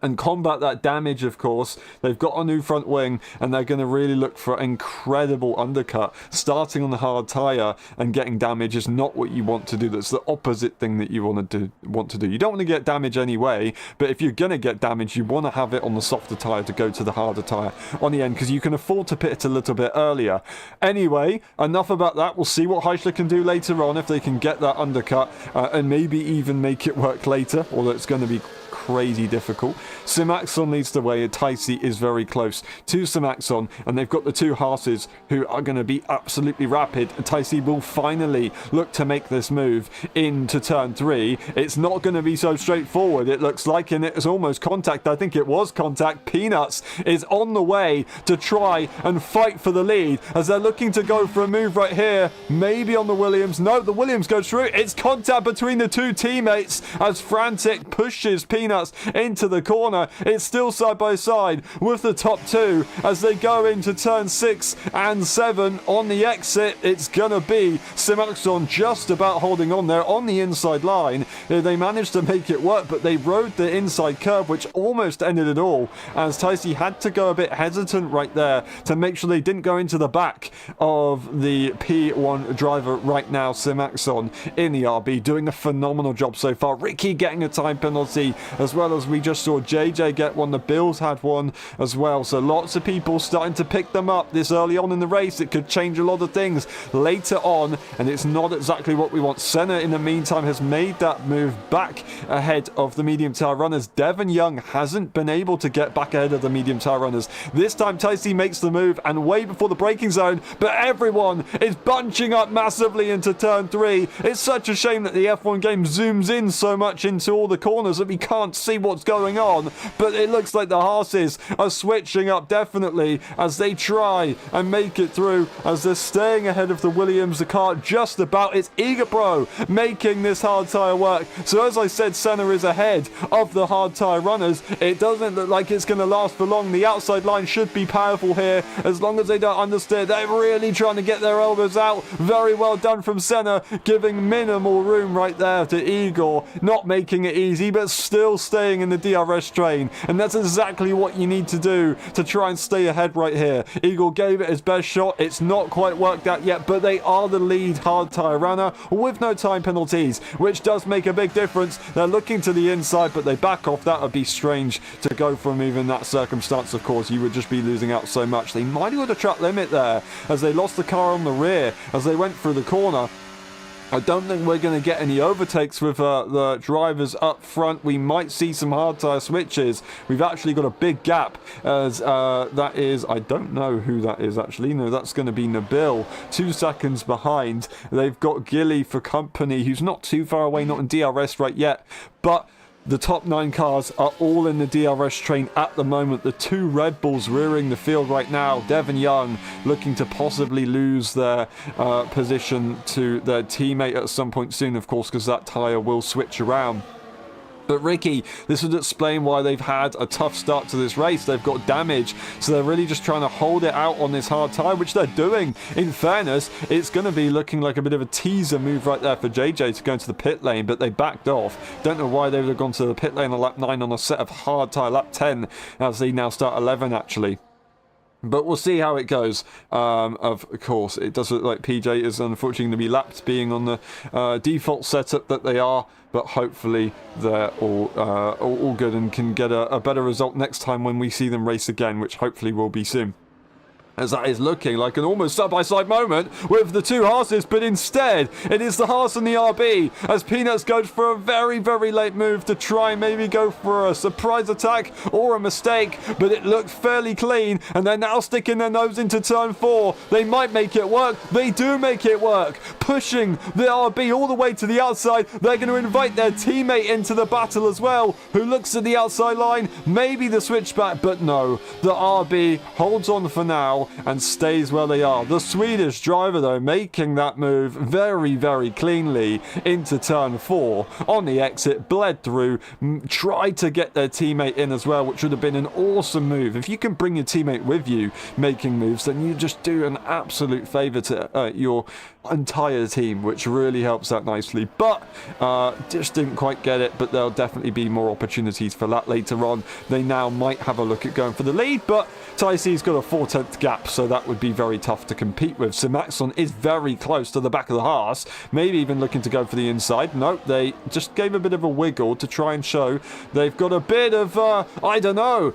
Speaker 1: and combat that damage, of course. They've got a new front wing, and they're going to really look for an incredible undercut. Starting on the hard tyre and getting damage is not what you want to do. That's the opposite thing that you want to do. You don't want to get damage anyway, but if you're going to get damage, you want to have it on the softer tyre to go to the harder tyre on the end, because you can afford to pit it a little bit earlier. Anyway, enough about that. We'll see what Heischler can do later on, if they can get that undercut and maybe even make it work later, although it's going to be crazy difficult. Simaxon leads the way. Taisi is very close to Simaxon, and they've got the two Haas's who are going to be absolutely rapid. Taisi will finally look to make this move into turn 3. It's not going to be so straightforward, it looks like, and it's almost contact. I think it was contact. Peanuts is on the way to try and fight for the lead as they're looking to go for a move right here, maybe on the Williams. No, the Williams goes through. It's contact between the two teammates as Frantic pushes Peanuts into the corner. It's still side by side with the top two as they go into turn 6 and 7. On the exit, it's gonna be Simaxon just about holding on there on the inside line. They managed to make it work, but they rode the inside curve, which almost ended it all, as Taisi had to go a bit hesitant right there to make sure they didn't go into the back of the P1 driver right now. Simaxon in the RB doing a phenomenal job so far. Ricky getting a time penalty, as well as we just saw JJ get one. The Bills had one as well. So lots of people starting to pick them up this early on in the race. It could change a lot of things later on, and it's not exactly what we want. Senna, in the meantime, has made that move back ahead of the medium tyre runners. Devon Young hasn't been able to get back ahead of the medium tyre runners. This time, Taisi makes the move and way before the braking zone, but everyone is bunching up massively into turn 3. It's such a shame that the F1 game zooms in so much into all the corners that we can't see what's going on, but it looks like the Haas's are switching up definitely as they try and make it through, as they're staying ahead of the Williams. The car just about. It's Egapro making this hard tyre work. So as I said, Senna is ahead of the hard tyre runners. It doesn't look like it's going to last for long. The outside line should be powerful here, as long as they don't understeer. They're really trying to get their elbows out. Very well done from Senna, giving minimal room right there to Igor, not making it easy, but still staying in the DRS train, and that's exactly what you need to do to try and stay ahead right here. Igor gave it his best shot. It's not quite worked out yet, but they are the lead hard tyre runner with no time penalties, which does make a big difference. They're looking to the inside, but they back off. That would be strange to go for a move in that circumstance. Of course, you would just be losing out so much. They might have got a track limit there as they lost the car on the rear as they went through the corner. I don't think we're going to get any overtakes with the drivers up front. We might see some hard tyre switches. We've actually got a big gap, as that is, I don't know who that is actually. No, that's going to be Nabil, 2 seconds behind. They've got Gilly for company, who's not too far away, not in DRS right yet, but the top 9 cars are all in the DRS train at the moment. The 2 Red Bulls rearing the field right now. Devon Young looking to possibly lose their position to their teammate at some point soon, of course, because that tyre will switch around. But Ricky, this would explain why they've had a tough start to this race. They've got damage, so they're really just trying to hold it out on this hard tyre, which they're doing. In fairness, it's going to be looking like a bit of a teaser move right there for JJ to go into the pit lane, but they backed off. Don't know why they would have gone to the pit lane on lap 9 on a set of hard tyre, lap 10, as they now start 11 actually. But we'll see how it goes. Of course, it does look like PJ is unfortunately going to be lapped, being on the default setup that they are. But hopefully they're all good and can get a better result next time when we see them race again, which hopefully will be soon. as that is looking like an almost side-by-side moment with the two Haases, but instead it is the Haas and the RB as Peanuts goes for a very, very late move to try and maybe go for a surprise attack or a mistake, but it looked fairly clean, and they're now sticking their nose into turn 4. They might make it work. They do make it work, pushing the RB all the way to the outside. They're going to invite their teammate into the battle as well, who looks at the outside line, maybe the switchback, but no, the RB holds on for now and stays where they are. The Swedish driver, though, making that move very, very cleanly into turn 4 on the exit, bled through, tried to get their teammate in as well, which would have been an awesome move. If you can bring your teammate with you making moves, then you just do an absolute favour to your entire team, which really helps out nicely. But just didn't quite get it, but there'll definitely be more opportunities for that later on. They now might have a look at going for the lead, but Tyce's got a 4/10 gap, so that would be very tough to compete with. Simaxon is very close to the back of the Haas, maybe even looking to go for the inside. Nope, they just gave a bit of a wiggle to try and show they've got a bit of, I don't know.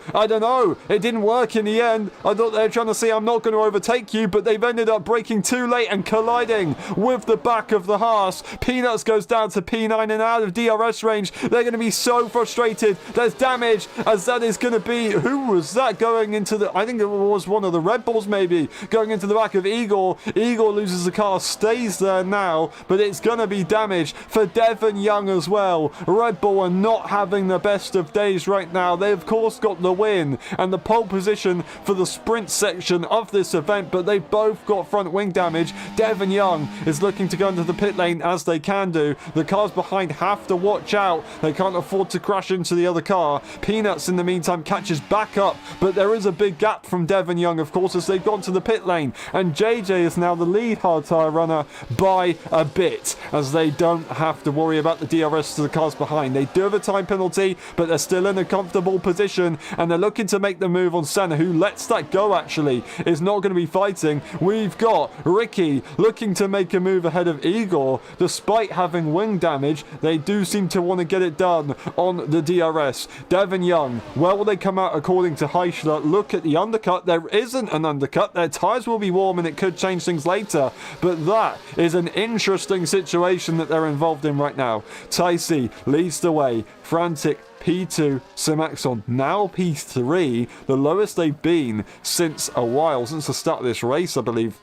Speaker 1: It didn't work in the end. I thought they were trying to say, I'm not going to overtake you, but they've ended up braking too late and colliding with the back of the Haas. Peanuts goes down to P9 and out of DRS range. They're going to be so frustrated. There's damage, as that is going to be, who was that going into the, I think it was one of the Red Bulls maybe, going into the back of Igor. Igor loses the car, stays there now, but it's going to be damage for Devon Young as well. Red Bull are not having the best of days right now. They of course got the win and the pole position for the sprint section of this event, but they've both got front wing damage. Devon Young is looking to go into the pit lane, as they can do. The cars behind have to watch out. They can't afford to crash into the other car. Peanuts in the meantime catches back up, but there is a big gap from Devon Young, of course, as they've gone to the pit lane, and JJ is now the lead hard tyre runner by a bit, as they don't have to worry about the DRS to the cars behind. They do have a time penalty, but they're still in a comfortable position, and they're looking to make the move on Senna, who lets that go actually, is not going to be fighting. We've got Ricky looking to make a move ahead of Igor, despite having wing damage. They do seem to want to get it done on the DRS. Devon Young, where will they come out according to Heischler? Look at the undercut. There isn't an undercut. Their tyres will be warm and it could change things later, but that is an interesting situation that they're involved in right now. Tyce leads the way, frantic. P2, Simaxon now P3, the lowest they've been since a while, since the start of this race, I believe.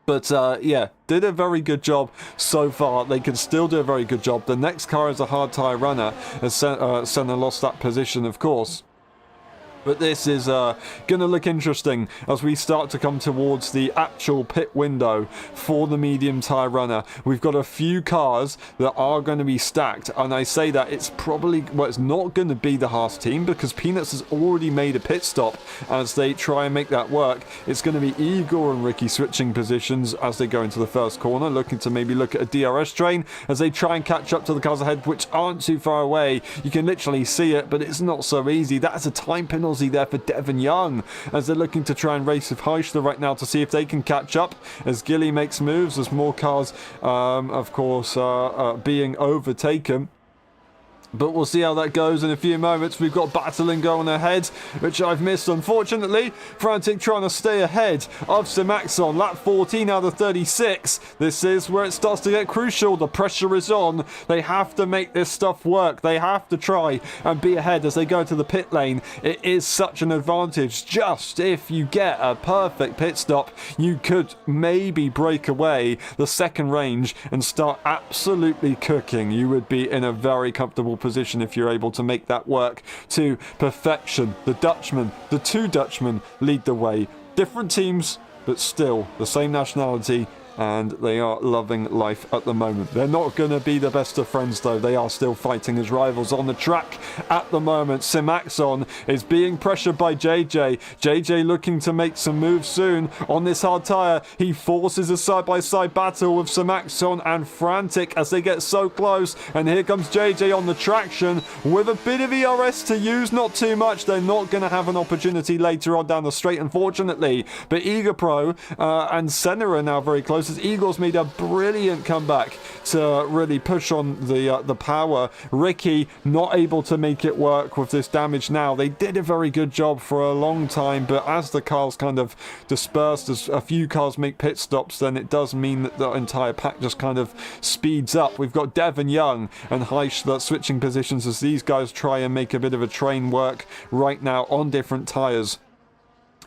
Speaker 1: But yeah, did a very good job so far. They can still do a very good job. The next car is a hard tyre runner, as Senna lost that position, of course. But this is going to look interesting as we start to come towards the actual pit window for the medium tyre runner. We've got a few cars that are going to be stacked, and I say that it's probably, well, it's not going to be the Haas team because Peanuts has already made a pit stop as they try and make that work. It's going to be Igor and Ricky switching positions as they go into the first corner, looking to maybe look at a DRS train as they try and catch up to the cars ahead, which aren't too far away. You can literally see it, but it's not so easy. That's a time penalty there for Devon Young as they're looking to try and race with Heischler right now to see if they can catch up as Gilly makes moves, as more cars of course being overtaken. But we'll see how that goes in a few moments. We've got battling going ahead, which I've missed, unfortunately. Frantic trying to stay ahead of Simaxon. Lap 14 out of 36. This is where it starts to get crucial. The pressure is on. They have to make this stuff work. They have to try and be ahead as they go to the pit lane. It is such an advantage. Just if you get a perfect pit stop, you could maybe break away the second range and start absolutely cooking. You would be in a very comfortable position if you're able to make that work to perfection. The two Dutchmen lead the way. Different teams, but still the same nationality, and they are loving life at the moment. They're not going to be the best of friends though. They are still fighting as rivals on the track at the moment. Simaxon is being pressured by JJ. JJ looking to make some moves soon on this hard tyre. He forces a side-by-side battle with Simaxon and Frantic as they get so close, and here comes JJ on the traction with a bit of ERS to use, not too much. They're not going to have an opportunity later on down the straight, unfortunately, but Eager Pro and Senna are now very close. close as Igor's made a brilliant comeback to really push on the power. Ricky not able to make it work with this damage now. They did a very good job for a long time, but as the cars kind of dispersed, as a few cars make pit stops, then it does mean that the entire pack just kind of speeds up. We've got Devon Young and Heischler switching positions as these guys try and make a bit of a train work right now on different tyres.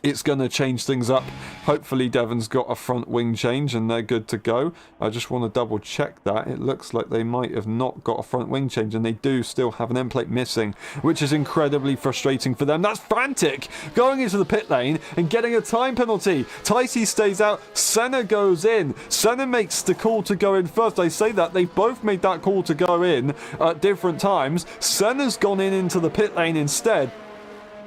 Speaker 1: It's going to change things up. Hopefully Devon's got a front wing change and they're good to go. I just want to double check that. It looks like they might have not got a front wing change, and they do still have an end plate missing, which is incredibly frustrating for them. That's Frantic going into the pit lane and getting a time penalty. Ticey stays out. Senna goes in. Senna makes the call to go in first. I say that. They've both made that call to go in at different times. Senna's gone in into the pit lane instead.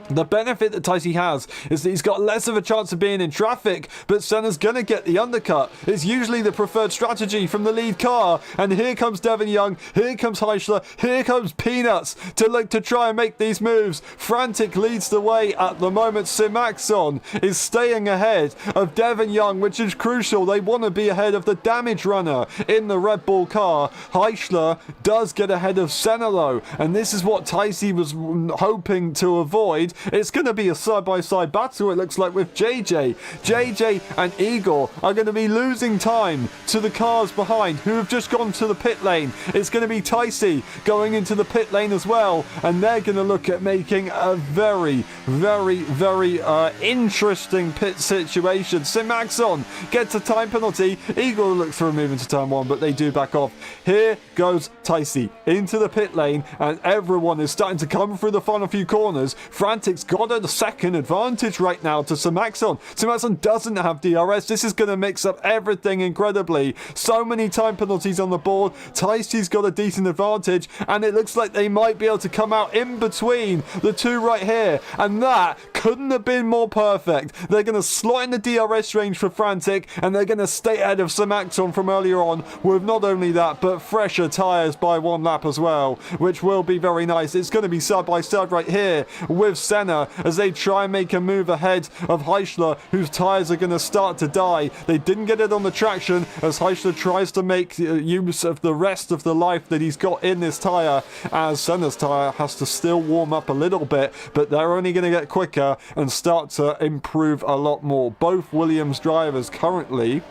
Speaker 1: The benefit that Ticey has is that he's got less of a chance of being in traffic, but Senna's going to get the undercut. It's usually the preferred strategy from the lead car. And here comes Devon Young, here comes Heischler, here comes Peanuts to look to try and make these moves. Frantic leads the way at the moment. Simaxon is staying ahead of Devon Young, which is crucial. They want to be ahead of the damage runner in the Red Bull car. Heischler does get ahead of Senna though, and this is what Ticey was hoping to avoid. It's going to be a side-by-side battle, it looks like, with JJ. JJ and Igor are going to be losing time to the cars behind, who have just gone to the pit lane. It's going to be Ticey going into the pit lane as well, and they're going to look at making a very, very, very interesting pit situation. Simaxon gets a time penalty. Igor looks for a move into turn one, but they do back off. Here goes Ticey into the pit lane, and everyone is starting to come through the final few corners. Frantic's got a second advantage right now to Simaxon. Simaxon doesn't have DRS. This is going to mix up everything incredibly. So many time penalties on the board. Ticey's got a decent advantage, and it looks like they might be able to come out in between the two right here, and that couldn't have been more perfect. They're going to slot in the DRS range for Frantic, and they're going to stay ahead of Simaxon from earlier on with not only that, but fresher tyres by one lap as well, which will be very nice. It's going to be side by side right here with Senna as they try and make a move ahead of Heischler, whose tyres are going to start to die. They didn't get it on the traction as Heischler tries to make use of the rest of the life that he's got in this tyre, as Senna's tyre has to still warm up a little bit, but they're only going to get quicker and start to improve a lot more. Both Williams drivers currently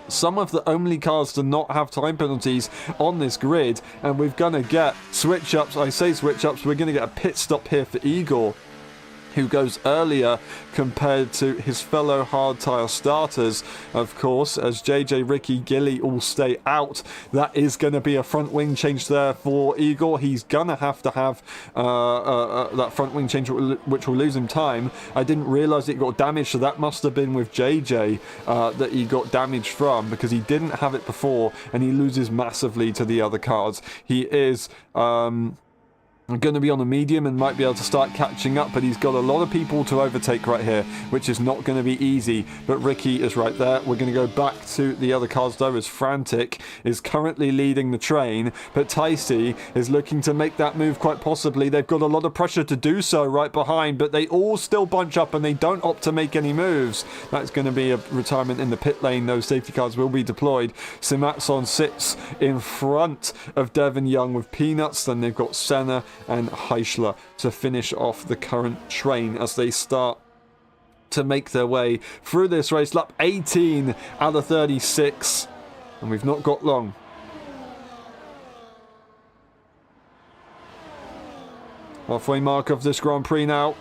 Speaker 1: some of the only cars to not have time penalties on this grid, and we're going to get switch-ups. I say switch-ups, we're going to get a pit stop here for Igor, who goes earlier compared to his fellow hard tyre starters, of course, as JJ, Ricky, Gilly all stay out. That is going to be a front wing change there for Igor. He's going to have that front wing change, which will lose him time. I didn't realise it got damaged, so that must have been with JJ that he got damaged from, because he didn't have it before, and he loses massively to the other cars. He is going to be on a medium and might be able to start catching up, but he's got a lot of people to overtake right here, which is not going to be easy. But Ricky is right there. We're going to go back to the other cars though, as Frantic is currently leading the train, but Ticey is looking to make that move quite possibly. They've got a lot of pressure to do so right behind, but they all still bunch up and they don't opt to make any moves. That's going to be a retirement in the pit lane. Those safety cars will be deployed. Simaxon sits in front of Devon Young with Peanuts. Then they've got Senna and Heischler to finish off the current train as they start to make their way through this race. Lap 18 out of 36, and we've not got long. Halfway mark of this Grand Prix now,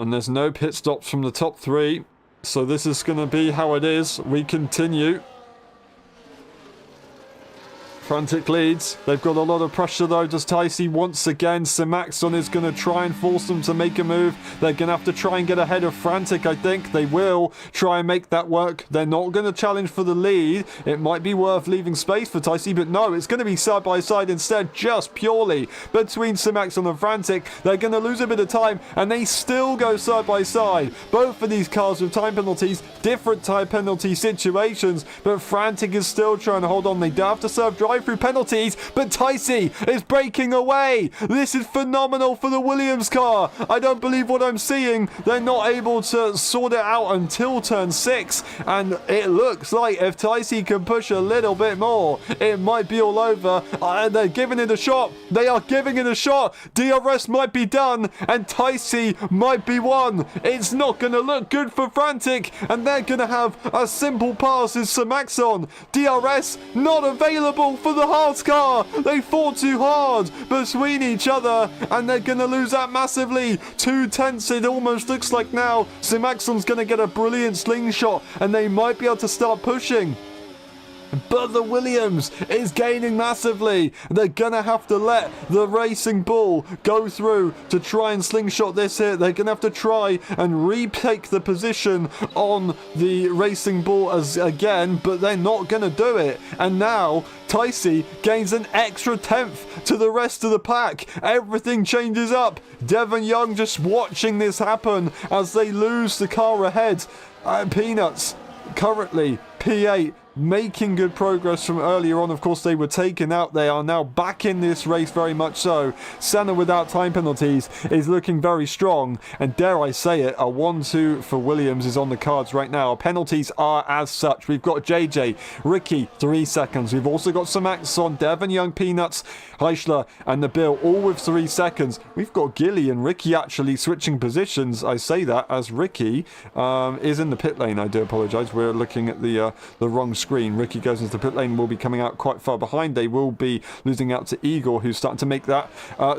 Speaker 1: and there's no pit stops from the top three, so this is going to be how it is. We continue. Frantic leads. They've got a lot of pressure though. Does Ticey once again? Simaxon is going to try and force them to make a move. They're going to have to try and get ahead of Frantic, I think. They will try and make that work. They're not going to challenge for the lead. It might be worth leaving space for Ticey, but no, it's going to be side by side instead, just purely between Simaxon and Frantic. They're going to lose a bit of time, and they still go side by side. Both of these cars with time penalties, different time penalty situations, but Frantic is still trying to hold on. They do have to serve drive drive through penalties, but Ticey is breaking away. This is phenomenal for the Williams car. I don't believe what I'm seeing. They're not able to sort it out until turn 6, and it looks like if Ticey can push a little bit more, it might be all over. They're giving it a shot. They are giving it a shot. DRS might be done, and Ticey might be won. It's not going to look good for Frantic, and they're going to have a simple pass as Samaxon. DRS not available for the Haas car. They fought too hard between each other, and they're going to lose that massively. 2 tenths it almost looks like now. Samaxon's going to get a brilliant slingshot, and they might be able to start pushing. But the Williams is gaining massively. They're going to have to let the Racing Bull go through to try and slingshot this here. They're going to have to try and retake the position on the Racing Bull again, but they're not going to do it. And now Ticey gains an extra 10th to the rest of the pack. Everything changes up. Devon Young just watching this happen as they lose the car ahead. Peanuts currently P8, making good progress from earlier on. Of course, they were taken out. They are now back in this race, very much so. Senna, without time penalties, is looking very strong. And dare I say it, a 1-2 for Williams is on the cards right now. Penalties are as such. We've got JJ, Ricky, 3 seconds. We've also got Samaxon, Devon Young, Peanuts, Heischler, and Nabil, all with 3 seconds. We've got Gilly and Ricky actually switching positions. I say that as Ricky is in the pit lane. I do apologise. We're looking at the wrong screen. Ricky goes into the pit lane, will be coming out quite far behind. They will be losing out to Igor, who's starting to make that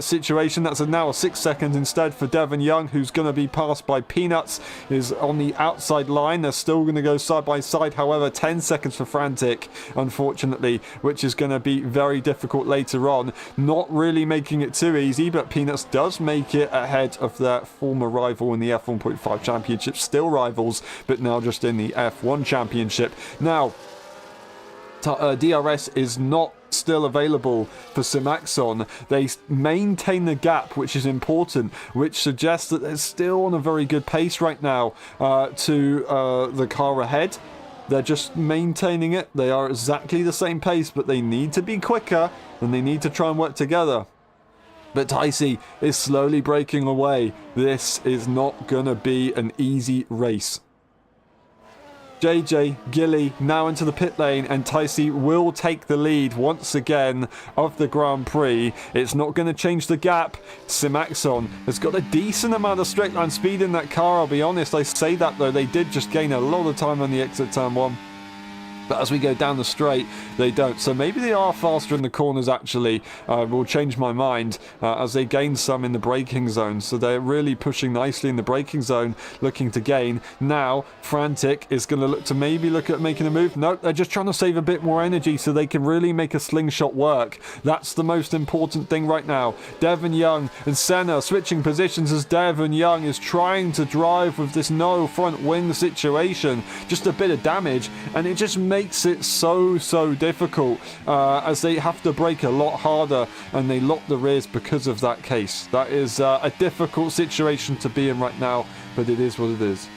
Speaker 1: situation. That's now a 6 seconds instead for Devon Young, who's going to be passed by Peanuts, is on the outside line. They're still going to go side by side. However, 10 seconds for Frantic, unfortunately, which is going to be very difficult later on. Not really making it too easy, but Peanuts does make it ahead of their former rival in the F1.5 Championship. Still rivals, but now just in the F1 Championship. Now, DRS is not still available for Samaxon. They maintain the gap, which is important, which suggests that they're still on a very good pace right now to the car ahead. They're just maintaining it. They are exactly the same pace, but they need to be quicker, and they need to try and work together. But Ticey is slowly breaking away. This is not going to be an easy race. JJ, Gilly now into the pit lane, and Ticey will take the lead once again of the Grand Prix. It's not going to change the gap. Samaxon has got a decent amount of straight line speed in that car, I'll be honest. I say that though, they did just gain a lot of time on the exit turn 1. But as we go down the straight, they don't. So maybe they are faster in the corners, actually. Will change my mind as they gain some in the braking zone. So they're really pushing nicely in the braking zone, looking to gain. Now, Frantic is going to look at making a move. No, they're just trying to save a bit more energy so they can really make a slingshot work. That's the most important thing right now. Devon Young and Senna switching positions as Devon Young is trying to drive with this no front wing situation. Just a bit of damage, and it just makes it so difficult as they have to brake a lot harder, and they lock the rears because of that case. That is a difficult situation to be in right now, but it is what it is.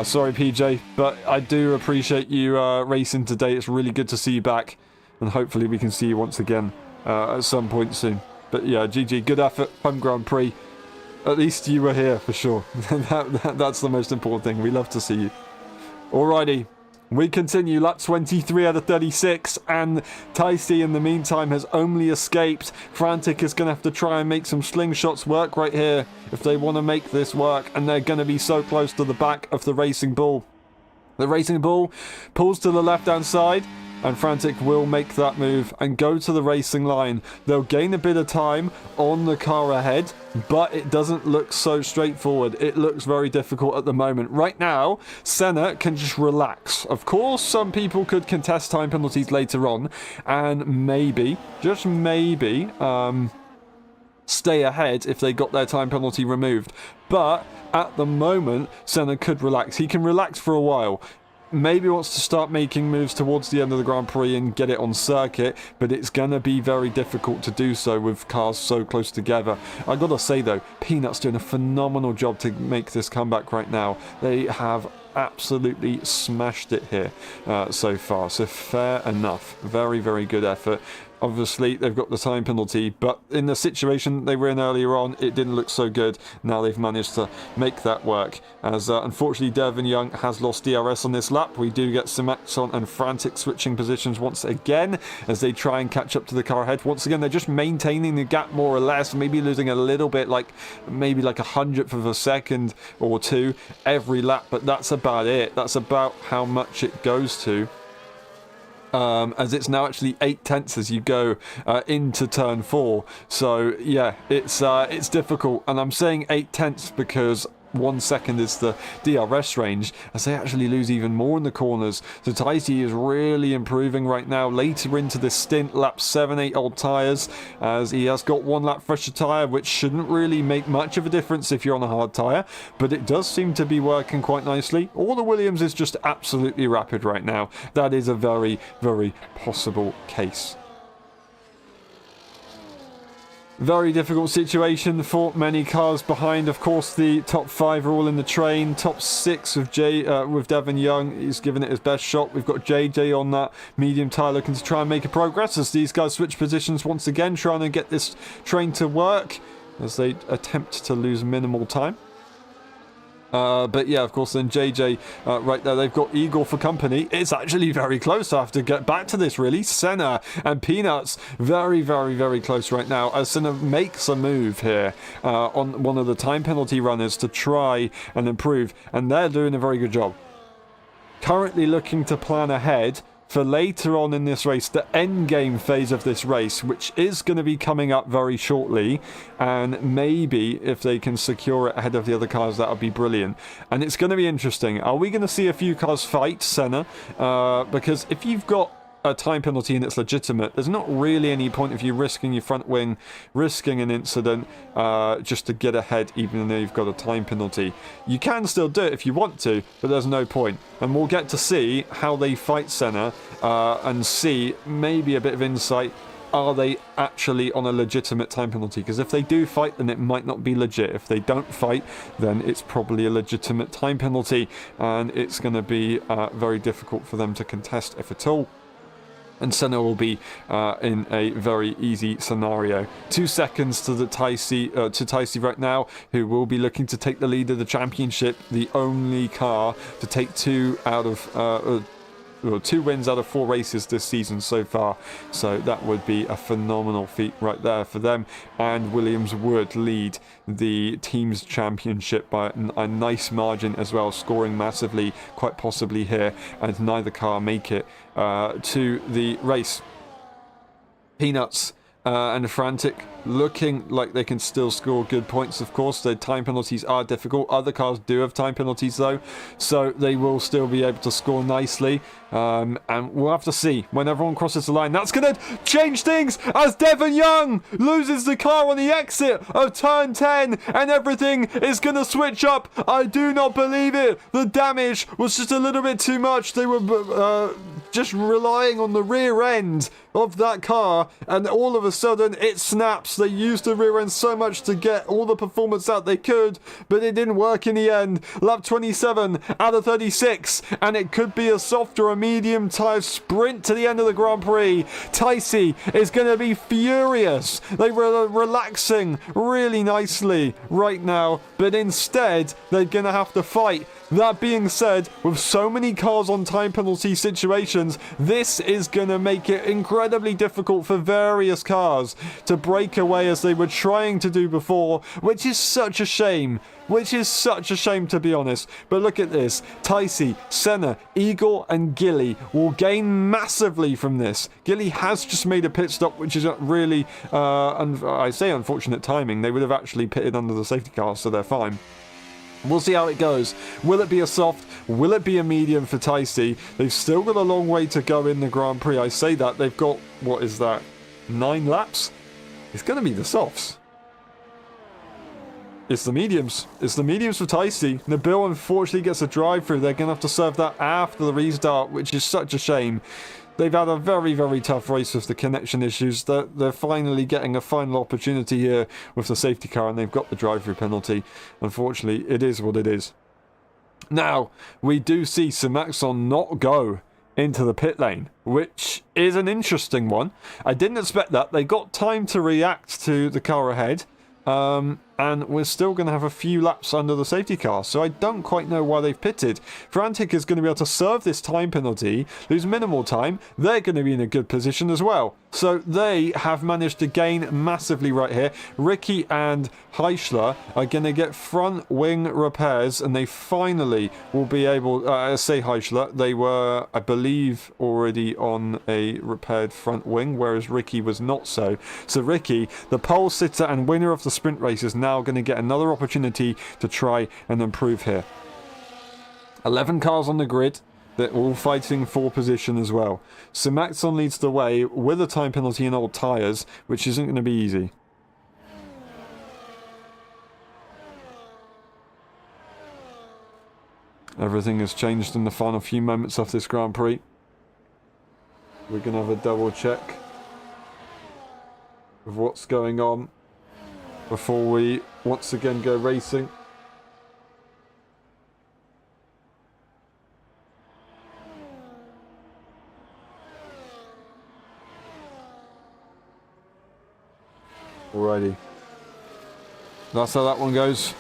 Speaker 1: Sorry PJ, but I do appreciate you racing today. It's really good to see you back, and hopefully we can see you once again at some point soon. But yeah, GG, good effort, fun Grand Prix. At least you were here for sure. That's the most important thing. We love to see you. Alrighty, we continue. Lap 23 out of 36, and Ticey in the meantime has only escaped. Frantic is going to have to try and make some slingshots work right here if they want to make this work, and they're going to be so close to the back of the Racing Bull. The Racing Bull pulls to the left-hand side, and Frantic will make that move and go to the racing line. They'll gain a bit of time on the car ahead, but it doesn't look so straightforward. It looks very difficult at the moment. Right now, Senna can just relax. Of course, some people could contest time penalties later on, and maybe, just maybe, stay ahead if they got their time penalty removed. But at the moment, Senna could relax. He can relax for a while. maybe wants to start making moves towards the end of the Grand Prix and get it on circuit, but it's going to be very difficult to do so with cars so close together. I gotta say though, Peanut's doing a phenomenal job to make this comeback right now. They have absolutely smashed it here so far, so fair enough. Very, very good effort. Obviously, they've got the time penalty, but in the situation they were in earlier on, it didn't look so good. Now they've managed to make that work, as unfortunately Devon Young has lost DRS on this lap. We do get some Axon and Frantic switching positions once again, as they try and catch up to the car ahead. Once again, they're just maintaining the gap more or less, maybe losing a little bit, like maybe like 100th of a second or two every lap, but that's about it. That's about how much it goes to. As it's now actually 8/10 as you go into turn 4. So yeah, it's difficult, and I'm saying 8/10 because 1 second is the DRS range, as they actually lose even more in the corners. So Taisi is really improving right now. Later into this stint, lap 7, 8 old tyres, as he has got 1 lap fresher tyre, which shouldn't really make much of a difference if you're on a hard tyre, but it does seem to be working quite nicely. All the Williams is just absolutely rapid right now. That is a very, very possible case. Very difficult situation for many cars behind. Of course, the top 5 are all in the train. Top 6 with with Devon Young. He's given it his best shot. We've got JJ on that medium tyre looking to try and make a progress as these guys switch positions once again, trying to get this train to work as they attempt to lose minimal time. But yeah, of course, then JJ right there, they've got Eagle for company. It's actually very close. I have to get back to this, really. Senna and Peanuts very, very, very close right now, as Senna makes a move here on one of the time penalty runners to try and improve, and they're doing a very good job. Currently looking to plan ahead for later on in this race, the end game phase of this race, which is going to be coming up very shortly, and maybe if they can secure it ahead of the other cars, that would be brilliant. And it's going to be interesting. Are we going to see a few cars fight Senna? Because if you've got a time penalty and it's legitimate, there's not really any point of you risking your front wing, risking an incident just to get ahead, even though you've got a time penalty. You can still do it if you want to, but there's no point. And we'll get to see how they fight Senna and see maybe a bit of insight. Are they actually on a legitimate time penalty? Because if they do fight, then it might not be legit. If they don't fight, then it's probably a legitimate time penalty, and it's going to be very difficult for them to contest, if at all. And Senna will be in a very easy scenario. 2 seconds to the Taisi right now, who will be looking to take the lead of the championship. The only car to take 2 wins out of 4 races this season so far. So that would be a phenomenal feat right there for them. And Williams would lead the team's championship by a nice margin as well, scoring massively, quite possibly here, and neither car make it to the race. Peanuts and Frantic looking like they can still score good points. Of course, their time penalties are difficult. Other cars do have time penalties though, so they will still be able to score nicely. And we'll have to see when everyone crosses the line. That's going to change things as Devon Young loses the car on the exit of turn 10, and everything is going to switch up. I do not believe it. The damage was just a little bit too much. They were just relying on the rear end of that car, and all of a sudden it snaps. They used the rear end so much to get all the performance out they could, but it didn't work in the end. Lap 27 out of 36, and it could be a soft or a medium tyre sprint to the end of the Grand Prix. Taisi is going to be furious. They were relaxing really nicely right now, but instead they're going to have to fight. That being said, with so many cars on time penalty situations, this is going to make it incredibly difficult for various cars to break away as they were trying to do before, which is such a shame. To be honest. But look at this. Taisi, Senna, Eagle and Gilly will gain massively from this. Gilly has just made a pit stop, which is really, I say unfortunate timing. They would have actually pitted under the safety car, so they're fine. We'll see how it goes. Will it be a soft? Will it be a medium for Taisi? They've still got a long way to go in the Grand Prix. I say that. They've got, what is that, 9 laps? It's going to be the softs. It's the mediums. It's the mediums for Ticey. Nabil unfortunately gets a drive through. They're going to have to serve that after the restart, which is such a shame. They've had a very, very tough race with the connection issues. They're finally getting a final opportunity here with the safety car, and they've got the drive-through penalty. Unfortunately, it is what it is. Now, we do see Simaxon not go into the pit lane, which is an interesting one. I didn't expect that. They got time to react to the car ahead. And we're still going to have a few laps under the safety car, so I don't quite know why they've pitted. Frantic is going to be able to serve this time penalty, lose minimal time. They're going to be in a good position as well. So they have managed to gain massively right here. Ricky and Heischler are going to get front wing repairs, and they finally will be able, say Heischler, they were, I believe, already on a repaired front wing, whereas Ricky was not so. So Ricky, the pole sitter and winner of the sprint race, is now going to get another opportunity to try and improve here. 11 cars on the grid. They're all fighting for position as well. So Maxon leads the way with a time penalty and old tyres, which isn't going to be easy. Everything has changed in the final few moments of this Grand Prix. We're going to have a double check of what's going on before we once again go racing. Alrighty. That's how that one goes.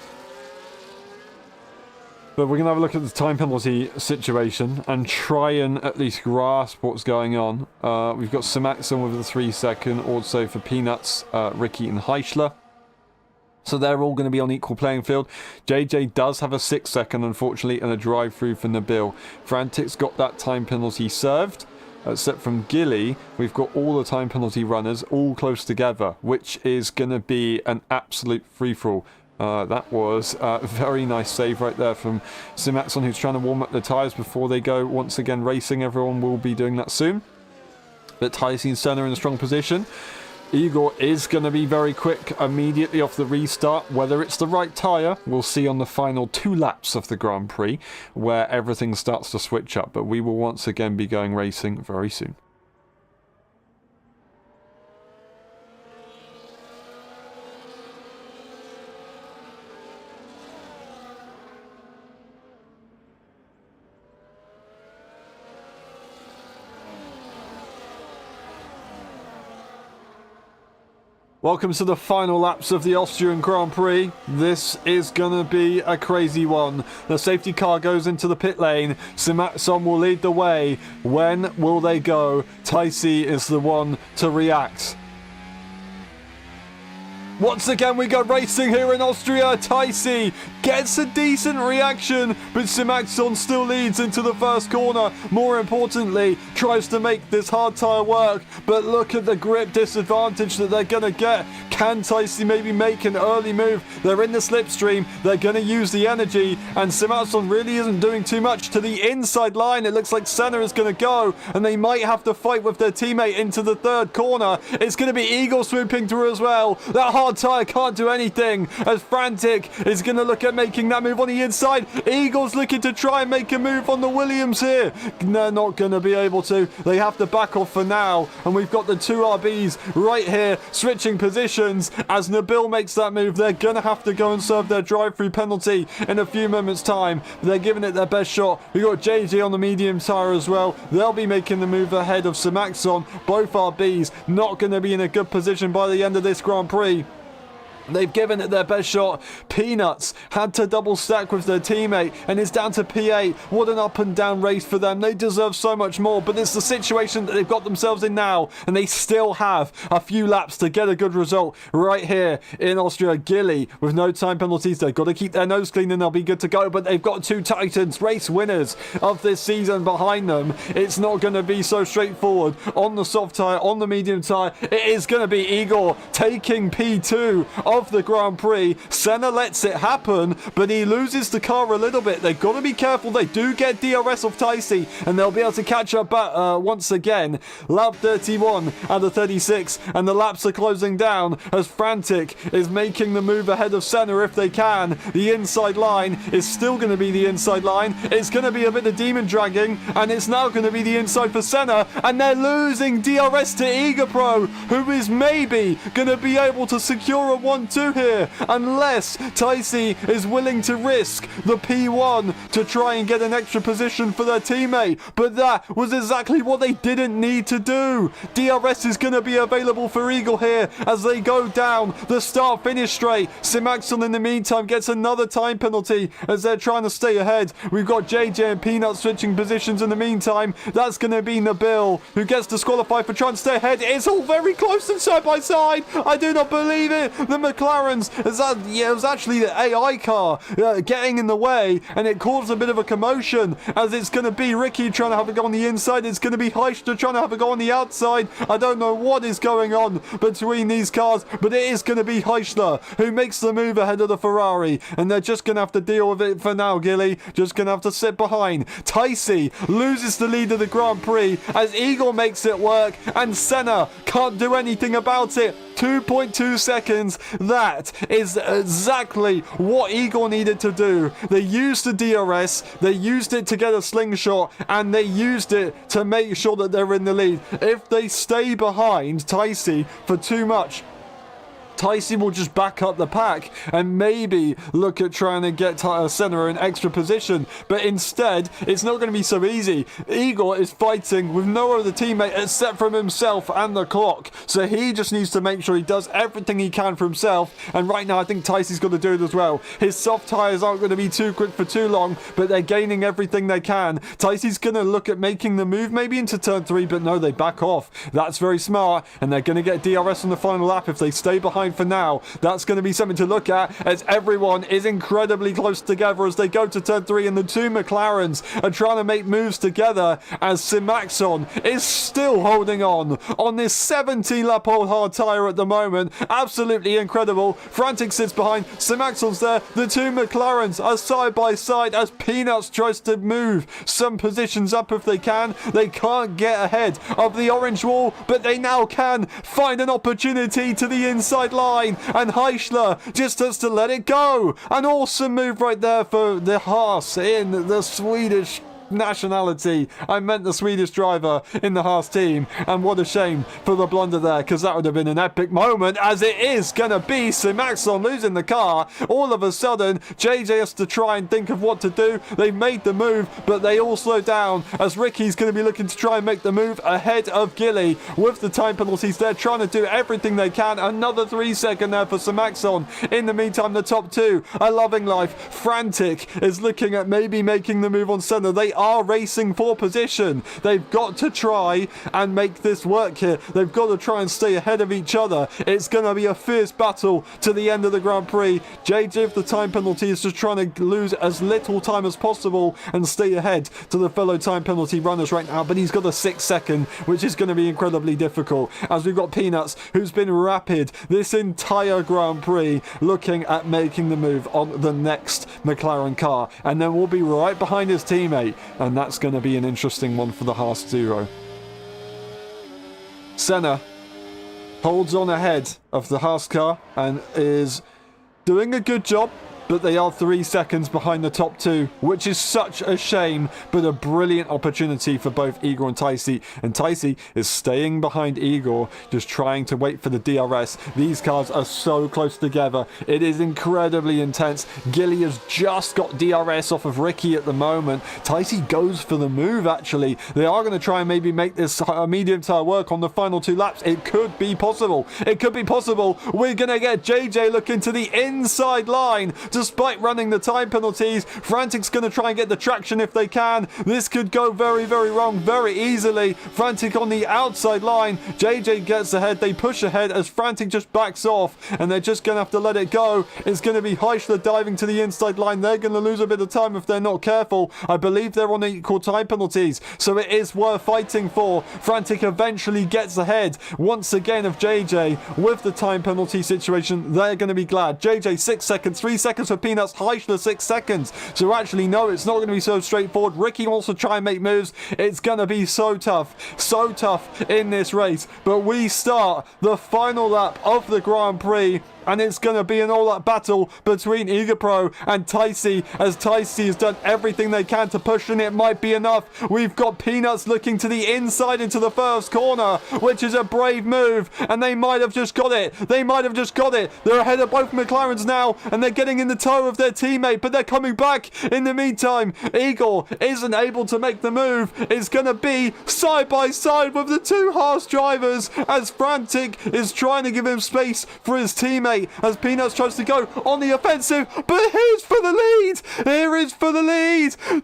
Speaker 1: But we're going to have a look at the time penalty situation and try and at least grasp what's going on. We've got Simaxon with the 3 second, also for Peanuts, Ricky and Heischler. So they're all going to be on equal playing field. JJ does have a 6 second, unfortunately, and a drive through for Nabil. Frantic's got that time penalty served. Except from Gilly, we've got all the time penalty runners all close together, which is going to be an absolute free-for-all. That was a very nice save right there from Simaxon, who's trying to warm up the tyres before they go once again racing. Everyone will be doing that soon. But Tyson Senna in a strong position. Igor is going to be very quick immediately off the restart. Whether it's the right tyre, we'll see on the final 2 laps of the Grand Prix, where everything starts to switch up. But we will once again be going racing very soon. Welcome to the final laps of the Austrian Grand Prix. This is going to be a crazy one. The safety car goes into the pit lane. Simaxon will lead the way. When will they go? Ticey is the one to react. Once again, we go racing here in Austria. Ticey gets a decent reaction, but Simaxon still leads into the first corner. More importantly, tries to make this hard tyre work, but look at the grip disadvantage that they're going to get. Can Ticey maybe make an early move? They're in the slipstream. They're going to use the energy, and Simaxon really isn't doing too much to the inside line. It looks like Senna is going to go, and they might have to fight with their teammate into the third corner. It's going to be Eagle swooping through as well. That hard tyre can't do anything, as Frantic is going to look at making that move on the inside. Eagle's looking to try and make a move on the Williams here. They're not going to be able to. They have to back off for now, and we've got the 2 RBs right here switching positions. As Nabil makes that move, they're going to have to go and serve their drive-through penalty in a few moments' time. They're giving it their best shot. We've got JJ on the medium tyre as well. They'll be making the move ahead of Simaxon. Both RBs not going to be in a good position by the end of this Grand Prix. They've given it their best shot. Peanuts had to double stack with their teammate, and it's down to P8. What an up and down race for them. They deserve so much more, but it's the situation that they've got themselves in now, and they still have a few laps to get a good result right here in Austria. Gilly with no time penalties. They've got to keep their nose clean and they'll be good to go, but they've got 2 Titans, race winners of this season behind them. It's not going to be so straightforward on the soft tyre, on the medium tyre. It is going to be Igor taking P2 of the Grand Prix. Senna lets it happen, but he loses the car a little bit. They've got to be careful. They do get DRS off Ticey, and they'll be able to catch up once again. Lap 31 out of 36, and the laps are closing down as Frantic is making the move ahead of Senna if they can. The inside line is still going to be the inside line. It's going to be a bit of demon dragging, and it's now going to be the inside for Senna, and they're losing DRS to Egapro, who is maybe going to be able to secure a 1-2 here, unless Ticey is willing to risk the P1 to try and get an extra position for their teammate. But that was exactly what they didn't need to do. DRS is going to be available for Eagle here as they go down the start-finish straight. Simaxon in the meantime gets another time penalty as they're trying to stay ahead. We've got JJ and Peanut switching positions in the meantime. That's going to be Nabil who gets disqualified for trying to stay ahead. It's all very close and side by side. I do not believe it. The McLarens, it was actually the AI car getting in the way, and it caused a bit of a commotion as it's going to be Ricky trying to have a go on the inside. It's going to be Heister trying to have a go on the outside. I don't know what is going on between these cars, but it is going to be Heister who makes the move ahead of the Ferrari, and they're just going to have to deal with it for now, Gilly. Just going to have to sit behind. Ticey loses the lead of the Grand Prix as Eagle makes it work, and Senna can't do anything about it. 2.2 seconds. That is exactly what Eagle needed to do. They used the DRS, they used it to get a slingshot, and they used it to make sure that they're in the lead. If they stay behind Ticey for too much, Ticey will just back up the pack and maybe look at trying to get Senna in extra position. But instead, it's not going to be so easy. Eagle is fighting with no other teammate except from himself and the clock. So he just needs to make sure he does everything he can for himself. And right now, I think Ticey's got to do it as well. His soft tyres aren't going to be too quick for too long, but they're gaining everything they can. Ticey's going to look at making the move maybe into turn 3, but no, they back off. That's very smart. And they're going to get DRS on the final lap if they stay behind for now. That's going to be something to look at as everyone is incredibly close together as they go to turn 3, and the two McLarens are trying to make moves together as Simaxon is still holding on this 70 lap old hard tyre at the moment. Absolutely incredible. Frantic sits behind. Simaxon's there. The two McLarens are side by side as Peanuts tries to move some positions up if they can. They can't get ahead of the orange wall, but they now can find an opportunity to the inside line, and Heischler just has to let it go. An awesome move right there for the Haas in the Swedish nationality. I meant the Swedish driver in the Haas team, and what a shame for the blunder there, because that would have been an epic moment, as it is going to be Simaxon losing the car. All of a sudden, JJ has to try and think of what to do. They made the move, but they all slow down as Ricky's going to be looking to try and make the move ahead of Gilly with the time penalties. They're trying to do everything they can. Another 3 second there for Simaxon. In the meantime, the top two are loving life. Frantic is looking at maybe making the move on Senna. They are racing for position. They've got to try and make this work here. They've got to try and stay ahead of each other. It's going to be a fierce battle to the end of the Grand Prix. JJ, with the time penalty, is just trying to lose as little time as possible and stay ahead to the fellow time penalty runners right now, but he's got a 6 second, which is going to be incredibly difficult, as we've got Peanuts, who's been rapid this entire Grand Prix, looking at making the move on the next McLaren car, and then we'll be right behind his teammate, and that's going to be an interesting one for the Haas Zero. Senna holds on ahead of the Haas car and is doing a good job, but they are 3 seconds behind the top two, which is such a shame, but a brilliant opportunity for both Igor and Ticey. And Ticey is staying behind Igor, just trying to wait for the DRS. These cars are so close together. It is incredibly intense. Gilly has just got DRS off of Ricky at the moment. Ticey goes for the move, actually. They are going to try and maybe make this medium tire work on the final 2 laps. It could be possible. It could be possible. We're going to get JJ looking to the inside line to despite running the time penalties. Frantic's going to try and get the traction if they can. This could go very, very wrong very easily. Frantic on the outside line. JJ gets ahead. They push ahead as Frantic just backs off, and they're just going to have to let it go. It's going to be Heichler diving to the inside line. They're going to lose a bit of time if they're not careful. I believe they're on equal time penalties, so it is worth fighting for. Frantic eventually gets ahead once again of JJ with the time penalty situation. They're going to be glad. JJ 6 seconds, 3 seconds for Peanuts, Heichler 6 seconds. So actually, no, it's not going to be so straightforward. Ricky wants to try and make moves. It's going to be so tough in this race. But we start the final lap of the Grand Prix, and it's going to be an all-out battle between EagerPro and Ticey, as Ticey has done everything they can to push, and it might be enough. We've got Peanuts looking to the inside into the first corner, which is a brave move, and they might have just got it. They're ahead of both McLarens now, and they're getting in the toe of their teammate, but they're coming back. In the meantime, Eagle isn't able to make the move. It's going to be side by side with the two Haas drivers, as Frantic is trying to give him space for his teammate, as Peanuts tries to go on the offensive, but here's for the lead.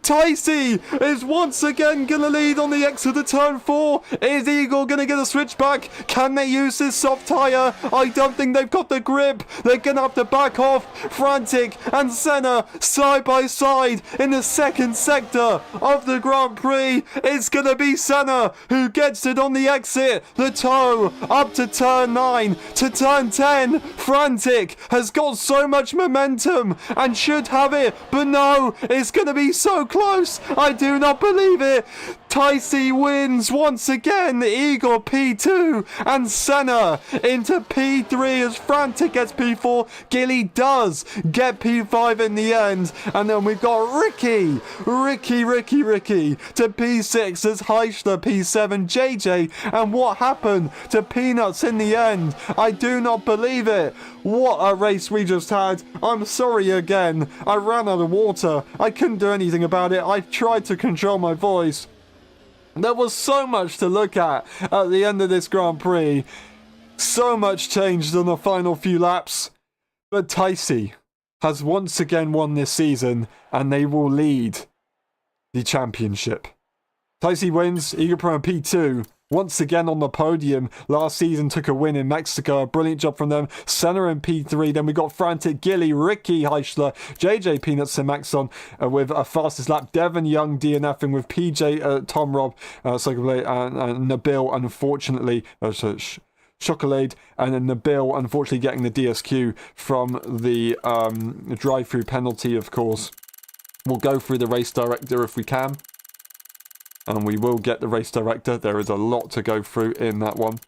Speaker 1: Ticey is once again going to lead on the exit of turn 4. Is Eagle going to get a switch back? Can they use this soft tyre? I don't think they've got the grip. They're going to have to back off. Frantic and Senna side by side in the second sector of the Grand Prix. It's going to be Senna who gets it on the exit. The toe up to turn 9 to turn 10. Frantic has got so much momentum and should have it, but no, it's going to be so close. I do not believe it. Ticey wins once again. Eagle P2 and Senna into P3 as Frantic gets P4. Gilly does get P5 in the end, and then we've got Ricky to P6 as Heichler P7, JJ, and what happened to Peanuts in the end? I do not believe it. What a race we just had. I'm sorry again. I ran out of water. I couldn't do anything about it. I tried to control my voice. There was so much to look at the end of this Grand Prix. So much changed in the final few laps. But Ticey has once again won this season, and they will lead the championship. Ticey wins, EagerPro and P2. Once again on the podium. Last season took a win in Mexico. A brilliant job from them. Senna in P3. Then we got Frantic, Gilly, Ricky, Heichler, JJ, Peanuts, and Maxon with a fastest lap. Devon Young DNFing with PJ, Tom Robb, and Nabil, unfortunately. Chocolade, and then Nabil, unfortunately, getting the DSQ from the drive-through penalty, of course. We'll go through the race director if we can. And we will get the race director. There is a lot to go through in that one.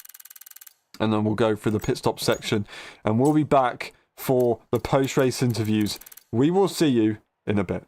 Speaker 1: And then we'll go through the pit stop section. And we'll be back for the post-race interviews. We will see you in a bit.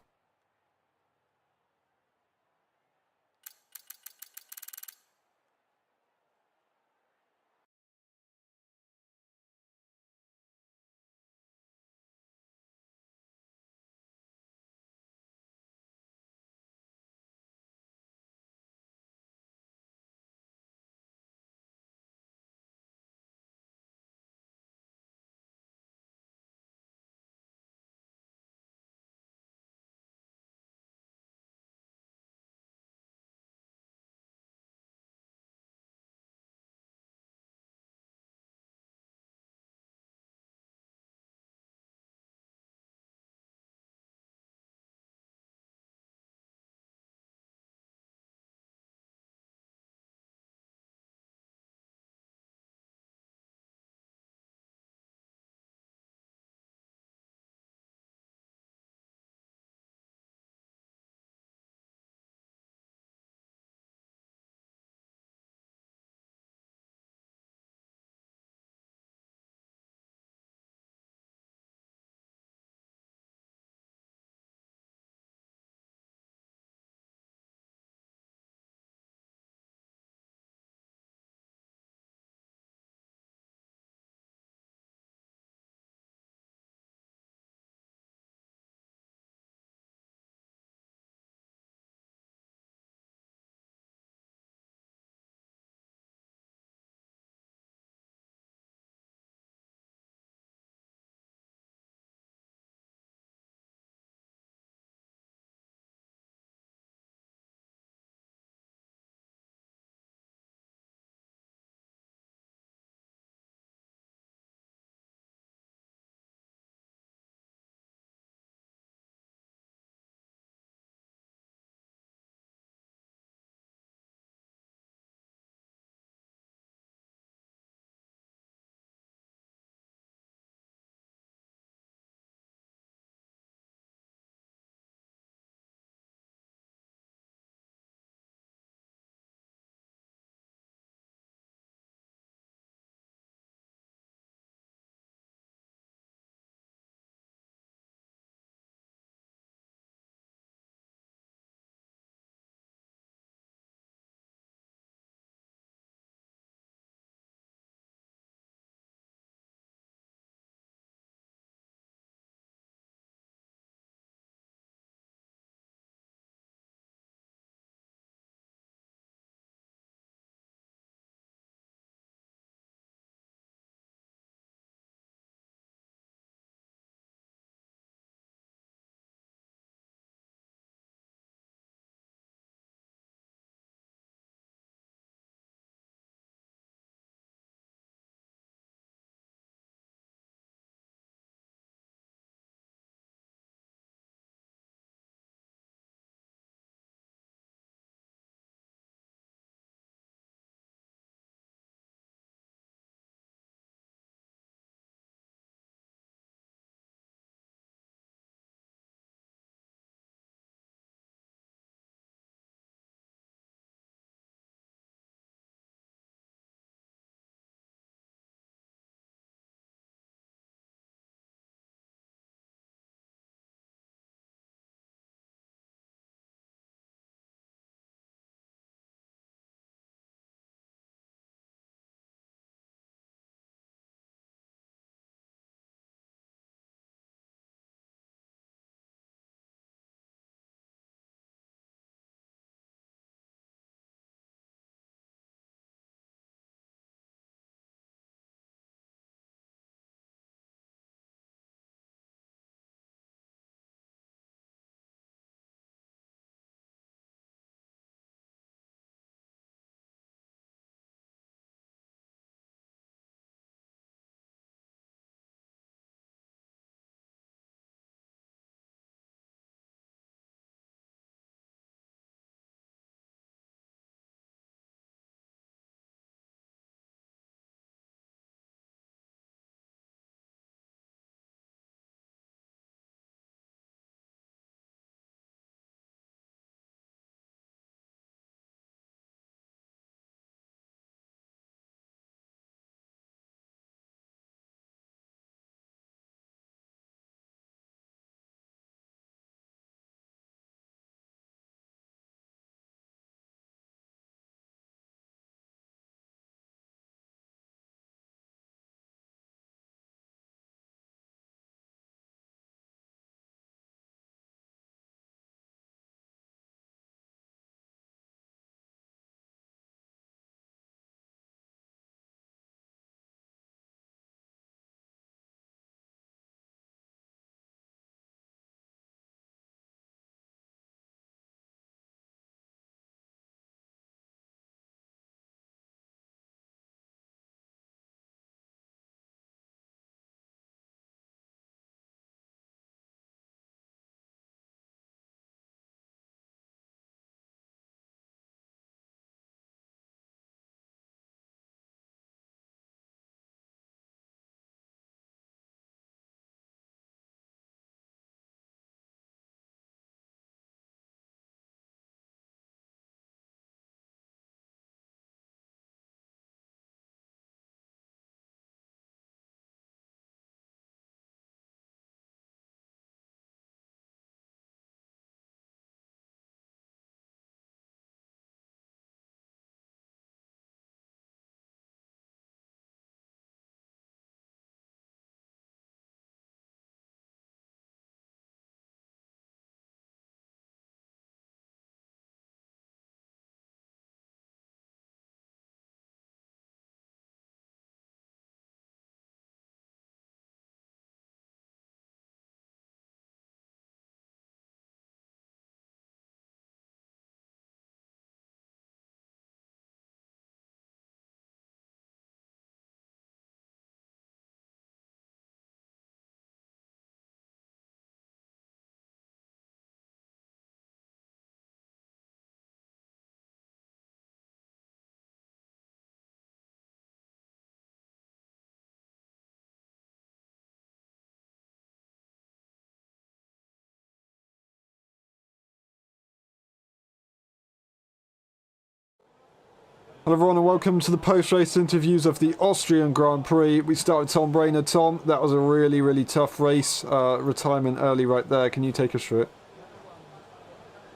Speaker 1: Hello everyone and welcome to the post-race interviews of the Austrian Grand Prix. We start with Tom Brainerd. Tom, that was a really, really tough race. Retirement early right there. Can you take us through it?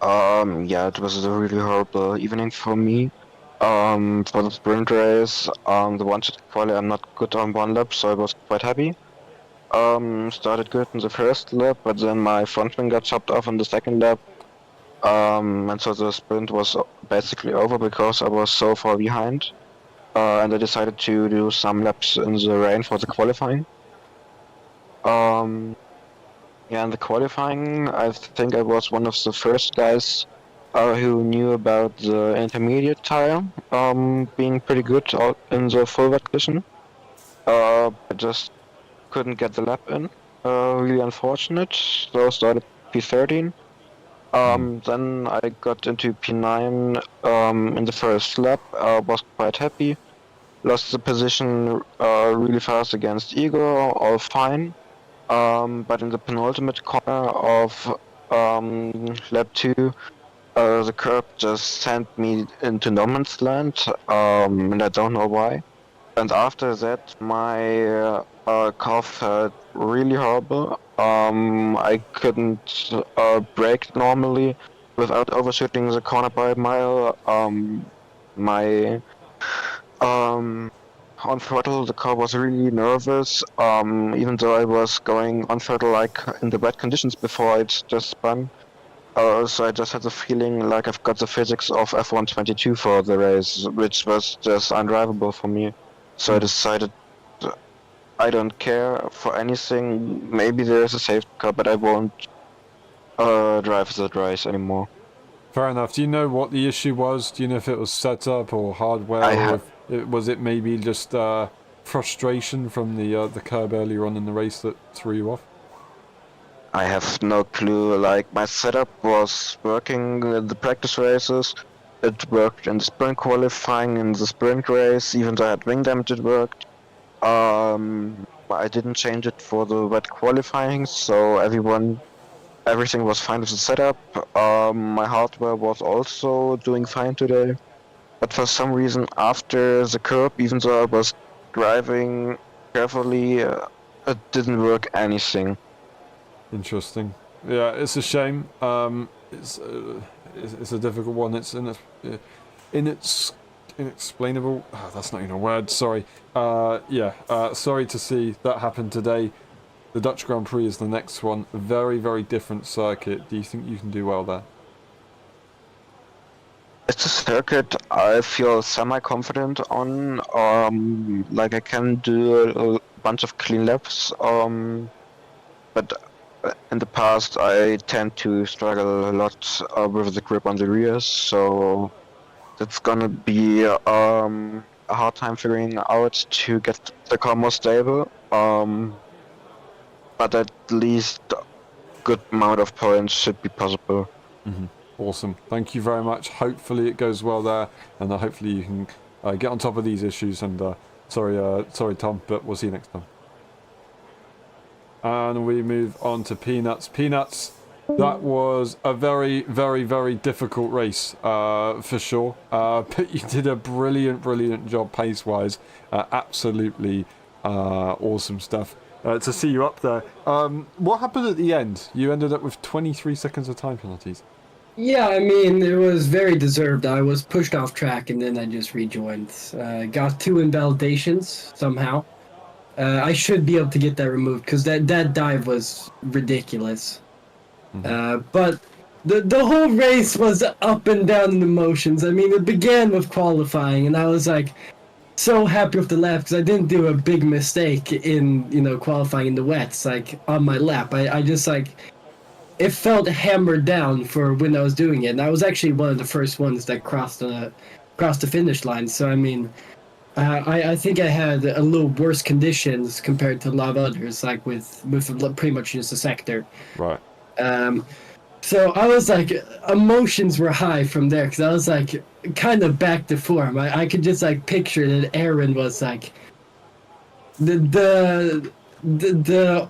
Speaker 2: Yeah, it was a really horrible evening for me. For the sprint race, the one-shot quali, I'm not good on one lap, so I was quite happy. Started good in the first lap, but then my front wing got chopped off in the second lap. And so the sprint was basically over because I was so far behind. And I decided to do some laps in the rain for the qualifying. Yeah, in the qualifying, I think I was one of the first guys who knew about the intermediate tire being pretty good out in the full wet condition. I just couldn't get the lap in. Really unfortunate. So I started P13. Then I got into P9 in the first lap. Was quite happy. Lost the position really fast against Igor, all fine. But in the penultimate corner of lap 2, the curb just sent me into no man's land, and I don't know why. And after that, my car felt really horrible. I couldn't brake normally without overshooting the corner by a mile. My on throttle, the car was really nervous, even though I was going on throttle like in the wet conditions before it just spun. So I just had the feeling like I've got the physics of F1 22 for the race, which was just undrivable for me. So I decided I don't care for anything. Maybe there is a safety car, but I won't drive that race anymore.
Speaker 1: Fair enough. Do you know what the issue was? Do you know if it was setup or hardware, or if was it maybe just frustration from the curb earlier on in the race that threw you off?
Speaker 2: I have no clue. Like, my setup was working in the practice races. It worked in the sprint qualifying, in the sprint race. Even though I had wing damage, it worked. I didn't change it for the wet qualifying, so everything was fine with the setup. My hardware was also doing fine today. But for some reason, after the curb, even though I was driving carefully, it didn't work anything.
Speaker 1: Interesting. Yeah, it's a shame. It's a difficult one. It's inexplainable. Oh, that's not even a word. Sorry. Sorry to see that happen today. The Dutch Grand Prix is the next one. Very, very different circuit. Do you think you can do well there?
Speaker 2: It's a circuit I feel semi-confident on. Like I can do a bunch of clean laps. But in the past I tend to struggle a lot with the grip on the rears, so it's gonna be a hard time figuring out to get the car more stable. But at least a good amount of points should be possible.
Speaker 1: Mm-hmm. Awesome. Thank you very much. Hopefully it goes well there, and hopefully you can get on top of these issues. And sorry, Tom, but we'll see you next time. And we move on to Peanuts. Peanuts, that was a very, very, very difficult race, for sure. But you did a brilliant, brilliant job pace-wise. Absolutely awesome stuff. To see you up there. What happened at the end? You ended up with 23 seconds of time penalties.
Speaker 3: Yeah, I mean, it was very deserved. I was pushed off track and then I just rejoined. Got 2 invalidations somehow. I should be able to get that removed because that dive was ridiculous. Mm-hmm. But the whole race was up and down in emotions. I mean, it began with qualifying and I was like so happy with the lap because I didn't do a big mistake in, qualifying in the wets, like on my lap. I just it felt hammered down for when I was doing it, and I was actually one of the first ones that crossed the finish line. So I mean, I think I had a little worse conditions compared to a lot of others, like with pretty much just a sector.
Speaker 1: Right.
Speaker 3: So I was like, emotions were high from there because I was like, kind of back to form. I could just like picture that Aaron was like, the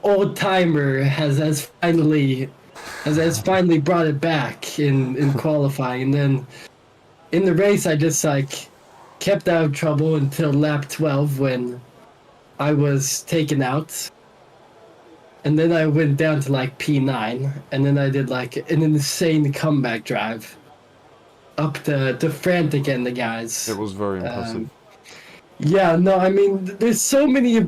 Speaker 3: old timer has finally brought it back in qualifying, and then in the race I just like kept out of trouble until lap 12 when I was taken out. And then I went down to like P9, and then I did like an insane comeback drive up to Frantic and the guys.
Speaker 1: It was very impressive.
Speaker 3: Yeah, no, I mean, there's so many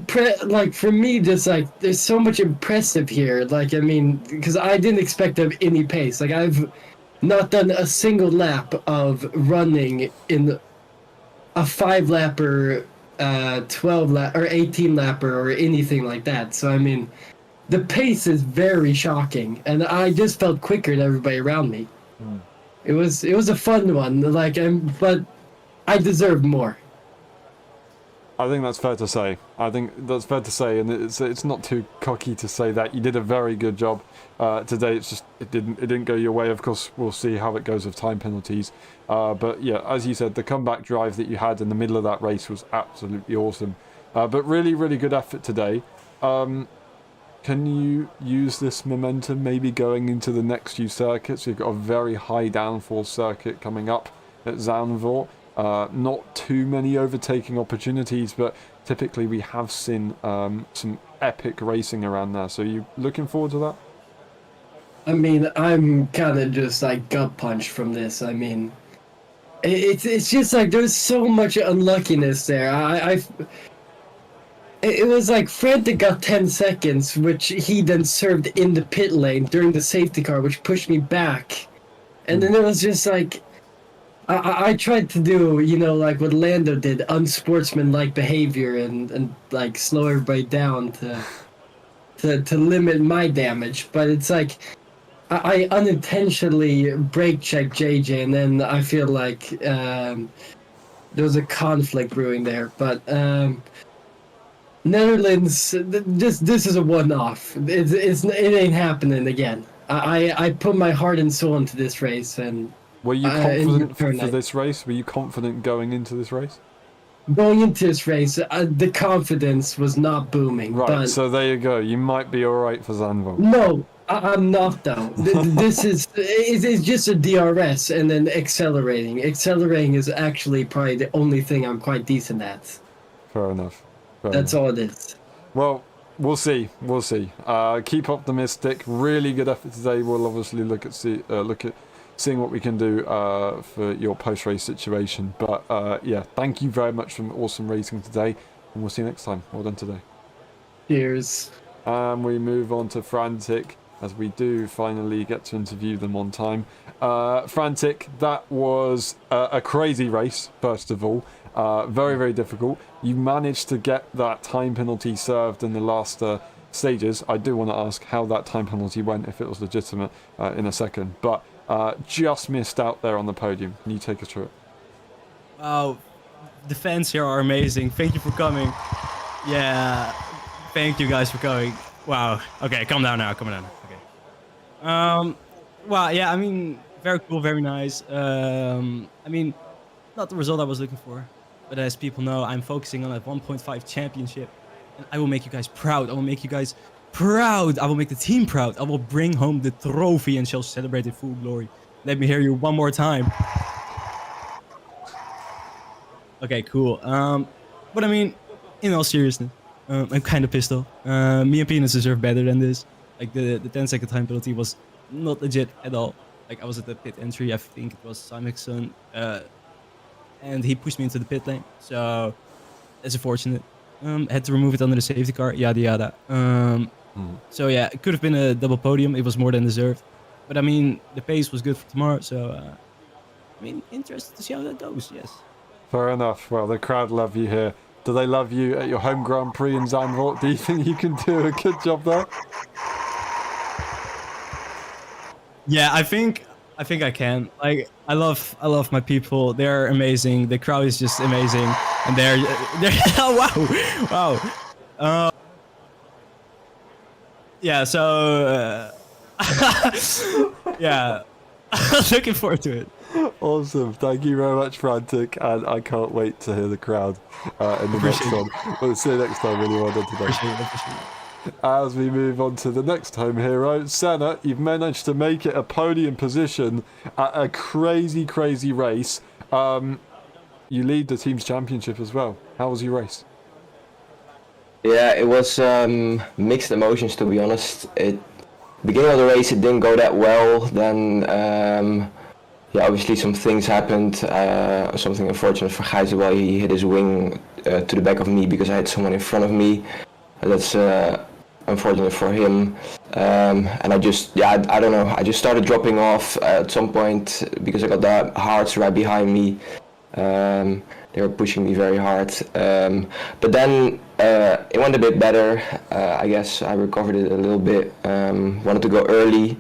Speaker 3: like for me, just like there's so much impressive here. Like, I mean, because I didn't expect to have any pace. Like, I've not done a single lap of running in a 5-lapper, 12-lap or 18-lapper or anything like that. So I mean, the pace is very shocking, and I just felt quicker than everybody around me. It was a fun one, like, but I deserved more.
Speaker 1: I think that's fair to say. And it's not too cocky to say that. You did a very good job today. It's just it didn't go your way. Of course, we'll see how it goes with time penalties. But yeah, as you said, the comeback drive that you had in the middle of that race was absolutely awesome. But really, really good effort today. Can you use this momentum maybe going into the next few circuits? You've got a very high downforce circuit coming up at Zandvoort. Not too many overtaking opportunities, but typically we have seen some epic racing around there. So are you looking forward to that?
Speaker 3: I mean, I'm kind of just like gut punched from this. I mean, it's just like there's so much unluckiness there. It was like Frantic got 10 seconds, which he then served in the pit lane during the safety car, which pushed me back. And then it was just like, I tried to do, you know, like what Lando did, unsportsmanlike behavior and like slow everybody down to limit my damage. But it's like, I unintentionally brake checked JJ, and then I feel like there was a conflict brewing there. But Netherlands, this is a one-off. It ain't happening again. I put my heart and soul into this race, and
Speaker 1: were you confident for this race? Were you confident going into this race?
Speaker 3: Going into this race, the confidence was not booming.
Speaker 1: Right,
Speaker 3: but
Speaker 1: so there you go. You might be all right for Zandvoort.
Speaker 3: No, I'm not though. This is it's just a DRS and then accelerating. Accelerating is actually probably the only thing I'm quite decent at.
Speaker 1: Fair enough.
Speaker 3: That's all it is.
Speaker 1: Well, we'll see. We'll see. Keep optimistic. Really good effort today. We'll obviously look at seeing what we can do for your post-race situation. But yeah, thank you very much for awesome racing today, and we'll see you next time. Well done today.
Speaker 3: Cheers.
Speaker 1: And we move on to Frantic, as we do finally get to interview them on time. Frantic, that was a crazy race, first of all. Very, very difficult. You managed to get that time penalty served in the last stages. I do want to ask how that time penalty went, if it was legitimate, in a second. But just missed out there on the podium. Can you take us through it?
Speaker 4: Wow, the fans here are amazing. Thank you for coming. Yeah, thank you guys for coming. Wow. Okay, calm down now. Calm down. Okay. Well, yeah. I mean, very cool, very nice. I mean, not the result I was looking for, but as people know, I'm focusing on that 1.5 championship, and I will make you guys proud. I will make you guys proud. I will make the team proud. I will bring home the trophy and shall celebrate in full glory. Let me hear you one more time. Okay, cool. But I mean, in all seriousness, I'm kind of pissed off. Me and Penis deserve better than this. Like the 10-second time penalty was not legit at all. Like I was at the pit entry, I think it was Simexson, and he pushed me into the pit lane. So that's unfortunate. Had to remove it under the safety car, yada yada. So yeah, it could have been a double podium. It was more than deserved. But I mean, the pace was good for tomorrow. So I mean, interested to see how that goes. Yes.
Speaker 1: Fair enough. Well, the crowd love you here. Do they love you at your home Grand Prix in Zandvoort? Do you think you can do a good job there?
Speaker 4: Yeah, I think I can. Like, I love my people. They're amazing. The crowd is just amazing, and they're oh wow. Yeah. So yeah, looking forward to it.
Speaker 1: Awesome. Thank you very much, Frantic, and I can't wait to hear the crowd in the next one. We'll see you next time, really well done today.
Speaker 4: Appreciate it.
Speaker 1: As we move on to the next home hero, Senna, you've managed to make it a podium position at a crazy race. you lead the team's championship as well. How was your race?
Speaker 5: Yeah, it was mixed emotions, to be honest. Beginning of the race, it didn't go that well. Then, yeah, obviously some things happened. Something unfortunate for Gijs. Well, he hit his wing to the back of me because I had someone in front of me. That's unfortunate for him. And I just, yeah, I don't know. I just started dropping off at some point because I got the hearts right behind me. They were pushing me very hard. But then it went a bit better. I guess I recovered it a little bit. Wanted to go early.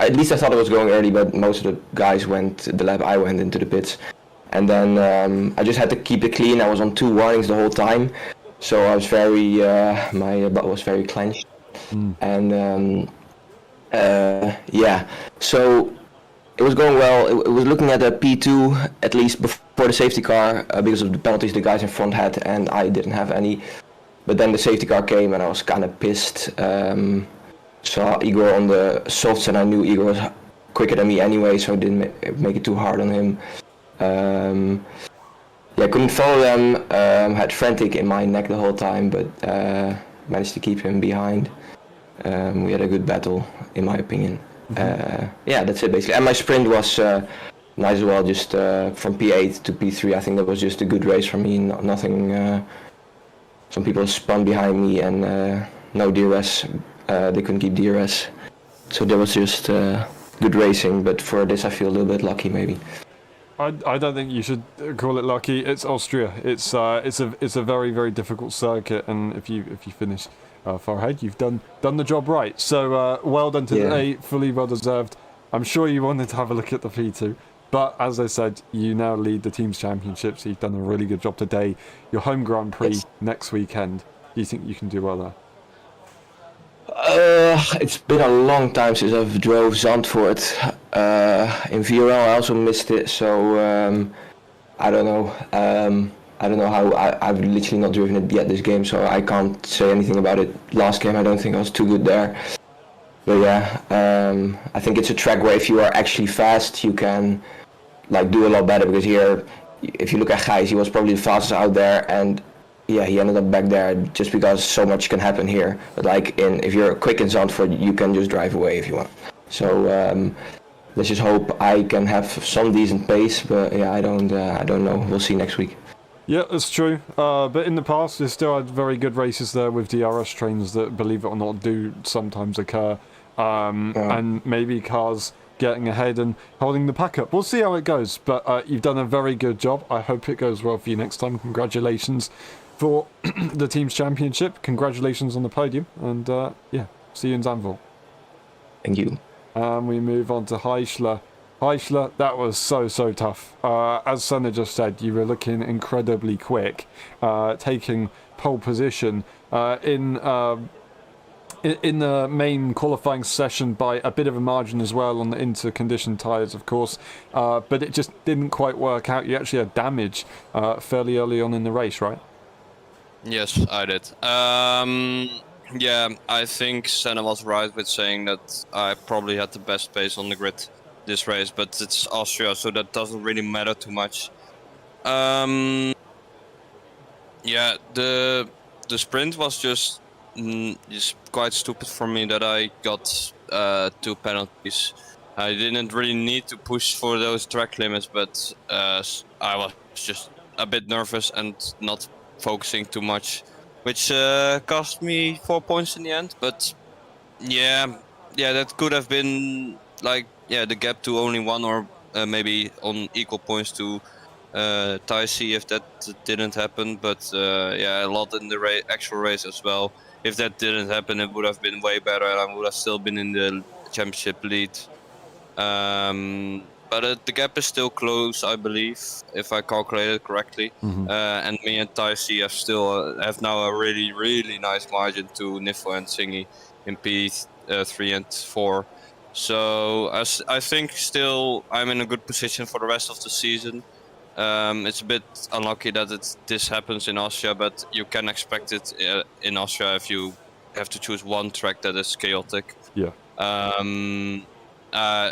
Speaker 5: At least I thought I was going early, but most of the guys went the lap I went into the pits. And then I just had to keep it clean. I was on 2 warnings the whole time. So I was very, my butt was very clenched. And yeah, so it was going well. It was looking at a P2 at least before the safety car because of the penalties the guys in front had, and I didn't have any. But then the safety car came and I was kind of pissed. Saw Igor on the softs and I knew Igor was quicker than me anyway, so I didn't make it too hard on him. Yeah, couldn't follow them. Had Frantic in my neck the whole time, but managed to keep him behind. We had a good battle, in my opinion. Yeah, that's it basically. And my sprint was nice as well, just from P8 to P3. I think that was just a good race for me. Nothing. Some people spun behind me and no DRS. They couldn't keep DRS, so that was just good racing. But for this, I feel a little bit lucky, maybe.
Speaker 1: I don't think you should call it lucky. It's Austria. It's a very, very difficult circuit, and if you finish far ahead, you've done the job right. So well done today, fully well deserved. I'm sure you wanted to have a look at the P2, but as I said, you now lead the team's championship, so you've done a really good job today. Your home Grand Prix next weekend. Do you think you can do well there?
Speaker 5: It's been a long time since I've drove Zandvoort. In VRL I also missed it, so I don't know. I don't know how. I've literally not driven it yet this game, so I can't say anything about it. Last game I don't think I was too good there. But yeah, I think it's a track where if you are actually fast, you can like do a lot better. Because here, if you look at Gijs, he was probably the fastest out there, and yeah, he ended up back there just because so much can happen here. But like if you're quick in Zandvoort, you can just drive away if you want. So let's just hope I can have some decent pace. But yeah, I don't know. We'll see next week.
Speaker 1: Yeah, that's true. But in the past, we still had very good races there with DRS trains that, believe it or not, do sometimes occur. And maybe cars getting ahead and holding the pack up. We'll see how it goes. But you've done a very good job. I hope it goes well for you next time. Congratulations for the team's championship. Congratulations on the podium. And yeah, see you in Zandvoort.
Speaker 5: Thank you.
Speaker 1: We move on to Heisler. Heisler, that was so tough. As Senna just said, you were looking incredibly quick, taking pole position in the main qualifying session by a bit of a margin as well on the interconditioned tyres, of course, but it just didn't quite work out. You actually had damage fairly early on in the race, right?
Speaker 6: Yes, I did. Yeah, I think Senna was right with saying that I probably had the best pace on the grid this race, but it's Austria, so that doesn't really matter too much. Yeah, the sprint was just quite stupid for me that I got 2 penalties. I didn't really need to push for those track limits, but I was just a bit nervous and not focusing too much, which cost me 4 points in the end. But yeah, that could have been like the gap to only 1 or maybe on equal points to Taisi if that didn't happen. But yeah, a lot in the actual race as well. If that didn't happen, it would have been way better, and I would have still been in the championship lead. But the gap is still close, I believe, if I calculated correctly. And me and Taisi have now a really nice margin to Nifo and Singy in P3 and 4. So I think still I'm in a good position for the rest of the season. It's a bit unlucky that this happens in Austria, but you can expect it in Austria if you have to choose one track that is chaotic.
Speaker 1: Yeah.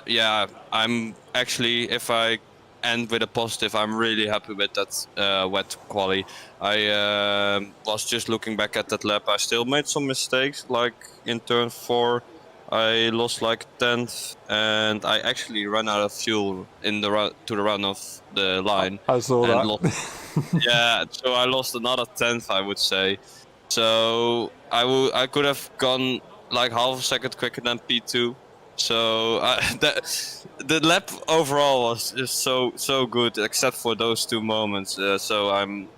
Speaker 6: Yeah, I'm actually, if I end with a positive. I'm really happy with that wet quali. I was just looking back at that lap. I still made some mistakes, like in turn 4. I lost like 10th, and I actually ran out of fuel in the run to the run of the line.
Speaker 1: I saw
Speaker 6: and
Speaker 1: that.
Speaker 6: yeah, so I lost another 10th, I would say. So I could have gone like half a second quicker than P2. So the lap overall was just so good, except for those 2 moments. So I'm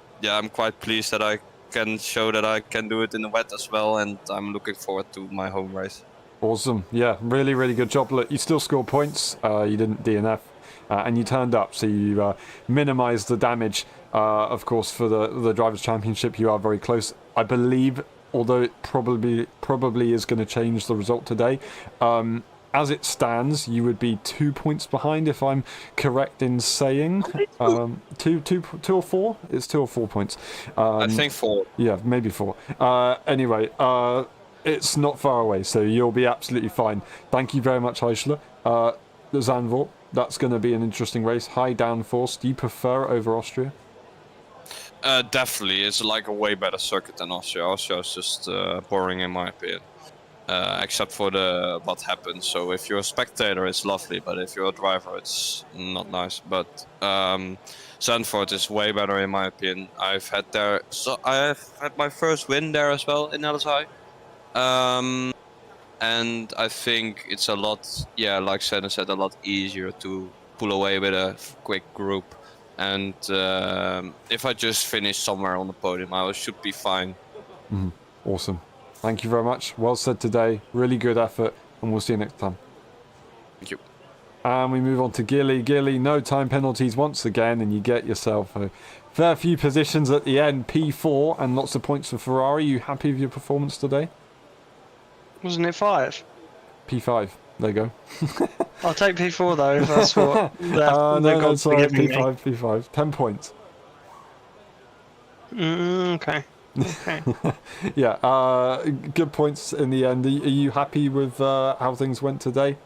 Speaker 6: quite pleased that I can show that I can do it in the wet as well, and I'm looking forward to my home race.
Speaker 1: Awesome. Yeah, really, really good job. Look, you still scored points. You didn't DNF, and you turned up, so you minimised the damage. Of course, for the Drivers' Championship, you are very close. I believe, although it probably is going to change the result today. As it stands, you would be 2 points behind, if I'm correct in saying. 2 or 4? It's 2 or 4 points.
Speaker 6: I think 4.
Speaker 1: Yeah, maybe 4. Anyway, it's not far away, so you'll be absolutely fine. Thank you very much, Heisler. Zandvoort, that's going to be an interesting race. High downforce. Do you prefer it over Austria?
Speaker 6: Definitely, it's like a way better circuit than Austria. Austria is just boring in my opinion. Except for what happens. So if you're a spectator, it's lovely, but if you're a driver, it's not nice. But Zandvoort is way better in my opinion. I have had my first win there as well in LSI. And I think it's a lot, like Senna said, a lot easier to pull away with a quick group. And if I just finish somewhere on the podium, I should be fine.
Speaker 1: Awesome. Thank you very much. Well said today. Really good effort, and we'll see you next time.
Speaker 6: Thank you.
Speaker 1: And we move on to Gilly. Gilly, no time penalties once again, and you get yourself a fair few positions at the end. P4 and lots of points for Ferrari. You happy with your performance today?
Speaker 7: Wasn't it 5?
Speaker 1: P5. There you go.
Speaker 7: I'll take P4 though, if that's what
Speaker 1: no, sorry, P5, P5. 10 points.
Speaker 7: Okay.
Speaker 1: Yeah, good points in the end. Are you happy with how things went today?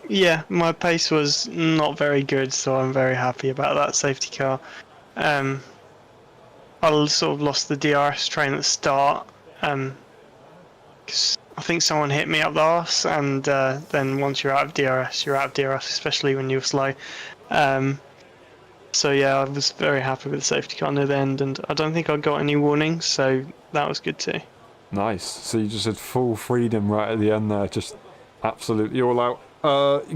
Speaker 7: Yeah, my pace was not very good, so I'm very happy about that safety car. I sort of lost the DRS train at the start, because I think someone hit me up the arse, and then once you're out of DRS, you're out of DRS, especially when you're slow. So yeah, I was very happy with the safety car near the end, and I don't think I got any warnings, so that was good too.
Speaker 1: Nice. So you just had full freedom right at the end there, just absolutely all out.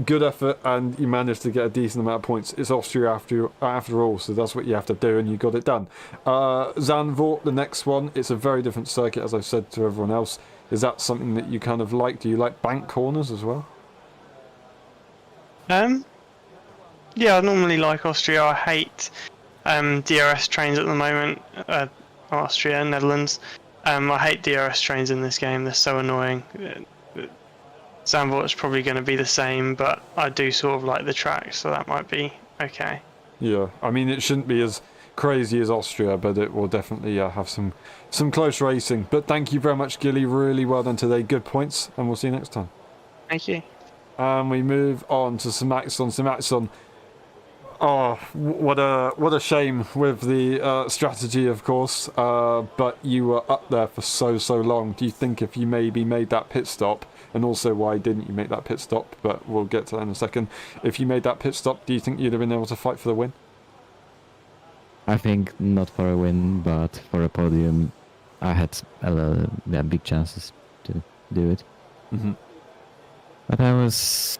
Speaker 1: Good effort, and you managed to get a decent amount of points. It's Austria after all, so that's what you have to do, and you got it done. Zandvoort, the next one, it's a very different circuit, as I've said to everyone else. Is that something that you kind of like? Do you like bank corners as well?
Speaker 7: Yeah, I normally like Austria. I hate DRS trains at the moment. Austria, Netherlands. I hate DRS trains in this game. They're so annoying. Zandvoort's probably going to be the same, but I do sort of like the track, so that might be okay.
Speaker 1: Yeah, I mean, it shouldn't be as crazy as Austria, but it will definitely have some close racing. But thank you very much, Gilly. Really well done today. Good points, and we'll see you next time.
Speaker 7: Thank you.
Speaker 1: And we move on to Simaxon. Simaxon. Oh, what a shame with the strategy, of course. But you were up there for so long. Do you think if you maybe made that pit stop, and also why didn't you make that pit stop? But we'll get to that in a second. If you made that pit stop, do you think you'd have been able to fight for the win?
Speaker 8: I think not for a win, but for a podium, I had big chances to do it.
Speaker 1: Mm-hmm.
Speaker 8: But I was,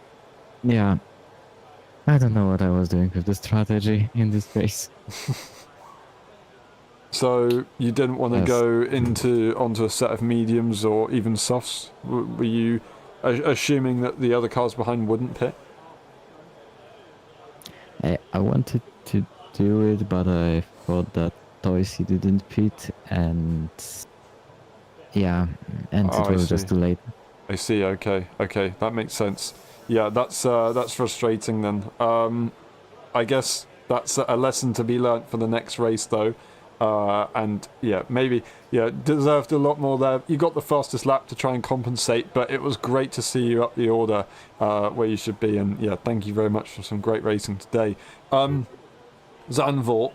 Speaker 8: I don't know what I was doing with the strategy in this race.
Speaker 1: So you didn't want to
Speaker 8: Yes.
Speaker 1: go onto a set of mediums or even softs? Were you assuming that the other cars behind wouldn't pit?
Speaker 8: I wanted to do it, but I thought that Toysy didn't pit, and it
Speaker 1: I
Speaker 8: was
Speaker 1: see.
Speaker 8: just too late.
Speaker 1: I see. Okay, that makes sense. Yeah, that's frustrating then. I guess that's a lesson to be learnt for the next race, though. And yeah, maybe deserved a lot more there. You got the fastest lap to try and compensate, but it was great to see you up the order where you should be. And yeah, thank you very much for some great racing today. Zandvoort,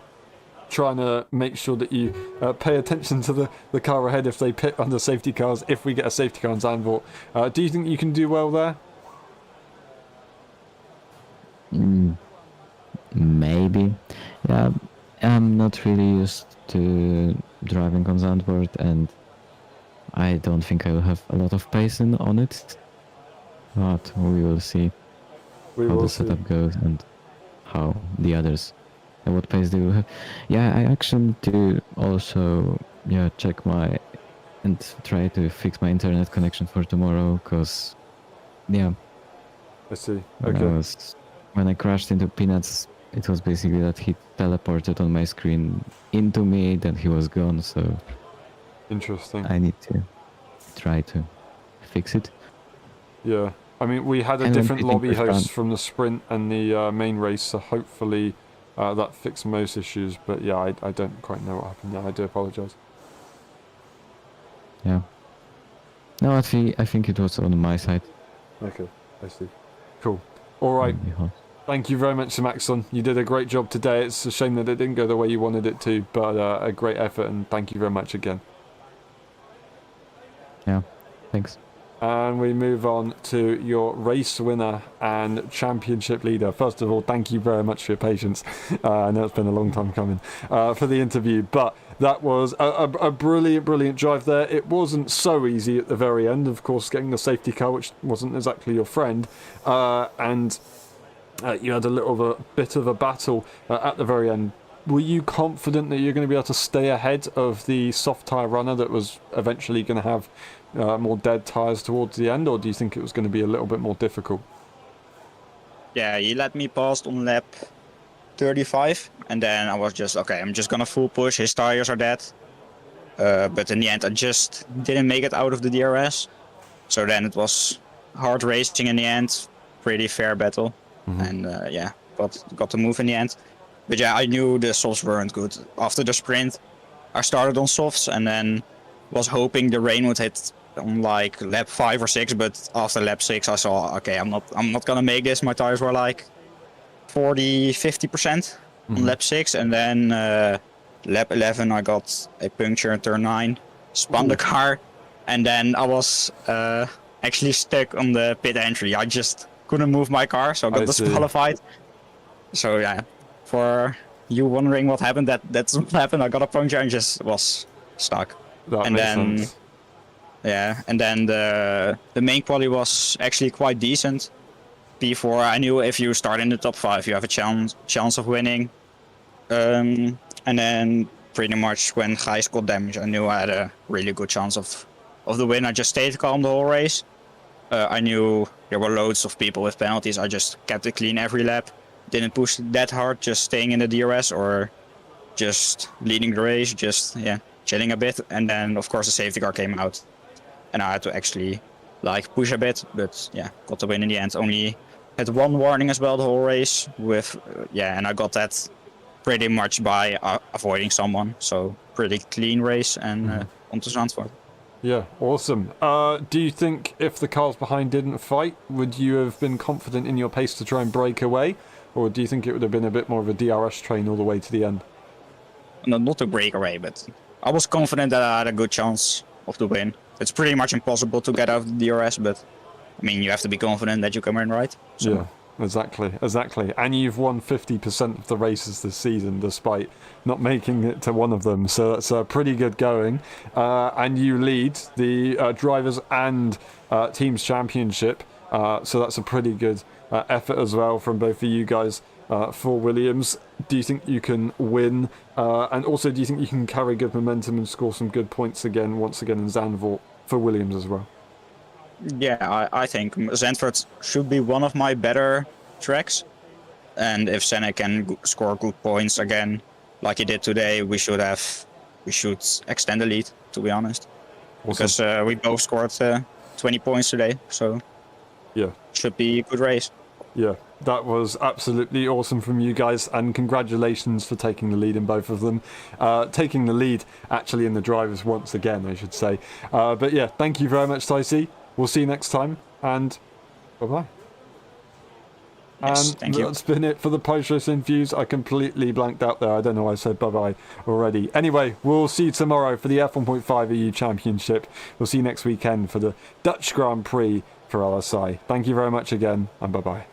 Speaker 1: trying to make sure that you pay attention to the car ahead if they pit under safety cars, if we get a safety car in Zandvoort. Do you think you can do well there?
Speaker 8: Maybe. Yeah, I'm not really used to driving on Zandvoort, and I don't think I will have a lot of pace on it. But we will see how the setup goes and how the others, and what pace they will have. Yeah, I actually do also check and try to fix my internet connection for tomorrow, because
Speaker 1: I see. Okay.
Speaker 8: When I crashed into Peanuts, it was basically that he teleported on my screen into me, then he was gone, so
Speaker 1: Interesting.
Speaker 8: I need to try to fix it.
Speaker 1: Yeah. I mean, we had a
Speaker 8: And
Speaker 1: different
Speaker 8: I'm
Speaker 1: lobby
Speaker 8: pitting
Speaker 1: host from the sprint and the main race, so hopefully that fixed most issues. But yeah, I don't quite know what happened there. I do apologise.
Speaker 8: Yeah. No, I think it was on my side.
Speaker 1: Okay, I see. Cool. All right.
Speaker 8: Yeah.
Speaker 1: Thank you very much, Maxon. You did a great job today. It's a shame that it didn't go the way you wanted it to, but a great effort, and thank you very much again.
Speaker 8: Yeah, thanks.
Speaker 1: And we move on to your race winner and championship leader. First of all, thank you very much for your patience. I know it's been a long time coming for the interview, but that was a brilliant drive there. It wasn't so easy at the very end, of course, getting the safety car, which wasn't exactly your friend, and you had a bit of a battle at the very end. Were you confident that you're going to be able to stay ahead of the soft tyre runner that was eventually going to have more dead tyres towards the end, or do you think it was going to be a little bit more difficult?
Speaker 9: Yeah, he let me past on lap 35, and then I was just, okay, I'm just gonna full push, his tires are dead. But in the end, I just didn't make it out of the DRS. So then it was hard racing in the end, pretty fair battle. And yeah, got the move in the end. But yeah, I knew the softs weren't good. After the sprint, I started on softs and then was hoping the rain would hit on like lap 5 or 6, but after lap 6 I saw, okay, I'm not gonna make this. My tires were like 40-50% on lap 6, and then lap 11 I got a puncture in turn 9, spun the car, and then I was actually stuck on the pit entry. I just couldn't move my car, so I got disqualified. So yeah, for you wondering what happened, that's what happened. I got a puncture and just was stuck.
Speaker 1: That makes sense.
Speaker 9: Yeah, and then the main quali was actually quite decent. P4, I knew if you start in the top 5, you have a chance of winning. And then pretty much when Gijs got damaged, I knew I had a really good chance of the win. I just stayed calm the whole race. I knew there were loads of people with penalties. I just kept it clean every lap. Didn't push that hard, just staying in the DRS or just leading the race, just chilling a bit. And then of course the safety car came out, and I had to actually like push a bit, but yeah, got the win in the end. Only had one warning as well the whole race with and I got that pretty much by avoiding someone. So pretty clean race and onto Zandvoort.
Speaker 1: Yeah, awesome. Do you think if the cars behind didn't fight, would you have been confident in your pace to try and break away? Or do you think it would have been a bit more of a DRS train all the way to the end?
Speaker 9: No, not a breakaway, but I was confident that I had a good chance of the win. It's pretty much impossible to get out of the DRS, but I mean, you have to be confident that you come in right. So.
Speaker 1: Yeah, exactly. And you've won 50% of the races this season, despite not making it to one of them. So that's a pretty good going. And you lead the Drivers' and Teams Championship. So that's a pretty good effort as well from both of you guys for Williams. Do you think you can win? And also, do you think you can carry good momentum and score some good points once again in Zandvoort for Williams as well?
Speaker 9: Yeah, I think Zandvoort should be one of my better tracks. And if Senna can score good points again, like he did today, we should extend the lead, to be honest. Awesome. Because we both scored 20 points today, so
Speaker 1: yeah,
Speaker 9: should be a good race.
Speaker 1: Yeah, That was absolutely awesome from you guys, and congratulations for taking the lead in both of them. Taking the lead, actually, in the drivers once again, I should say. But yeah, thank you very much, Ticey. We'll see you next time, and bye-bye.
Speaker 9: Yes,
Speaker 1: And
Speaker 9: thank you.
Speaker 1: that's been it for the post-race interviews. I completely blanked out there. I don't know why I said bye-bye already. Anyway, we'll see you tomorrow for the F1.5 EU Championship. We'll see you next weekend for the Dutch Grand Prix for LSI. Thank you very much again, and bye-bye.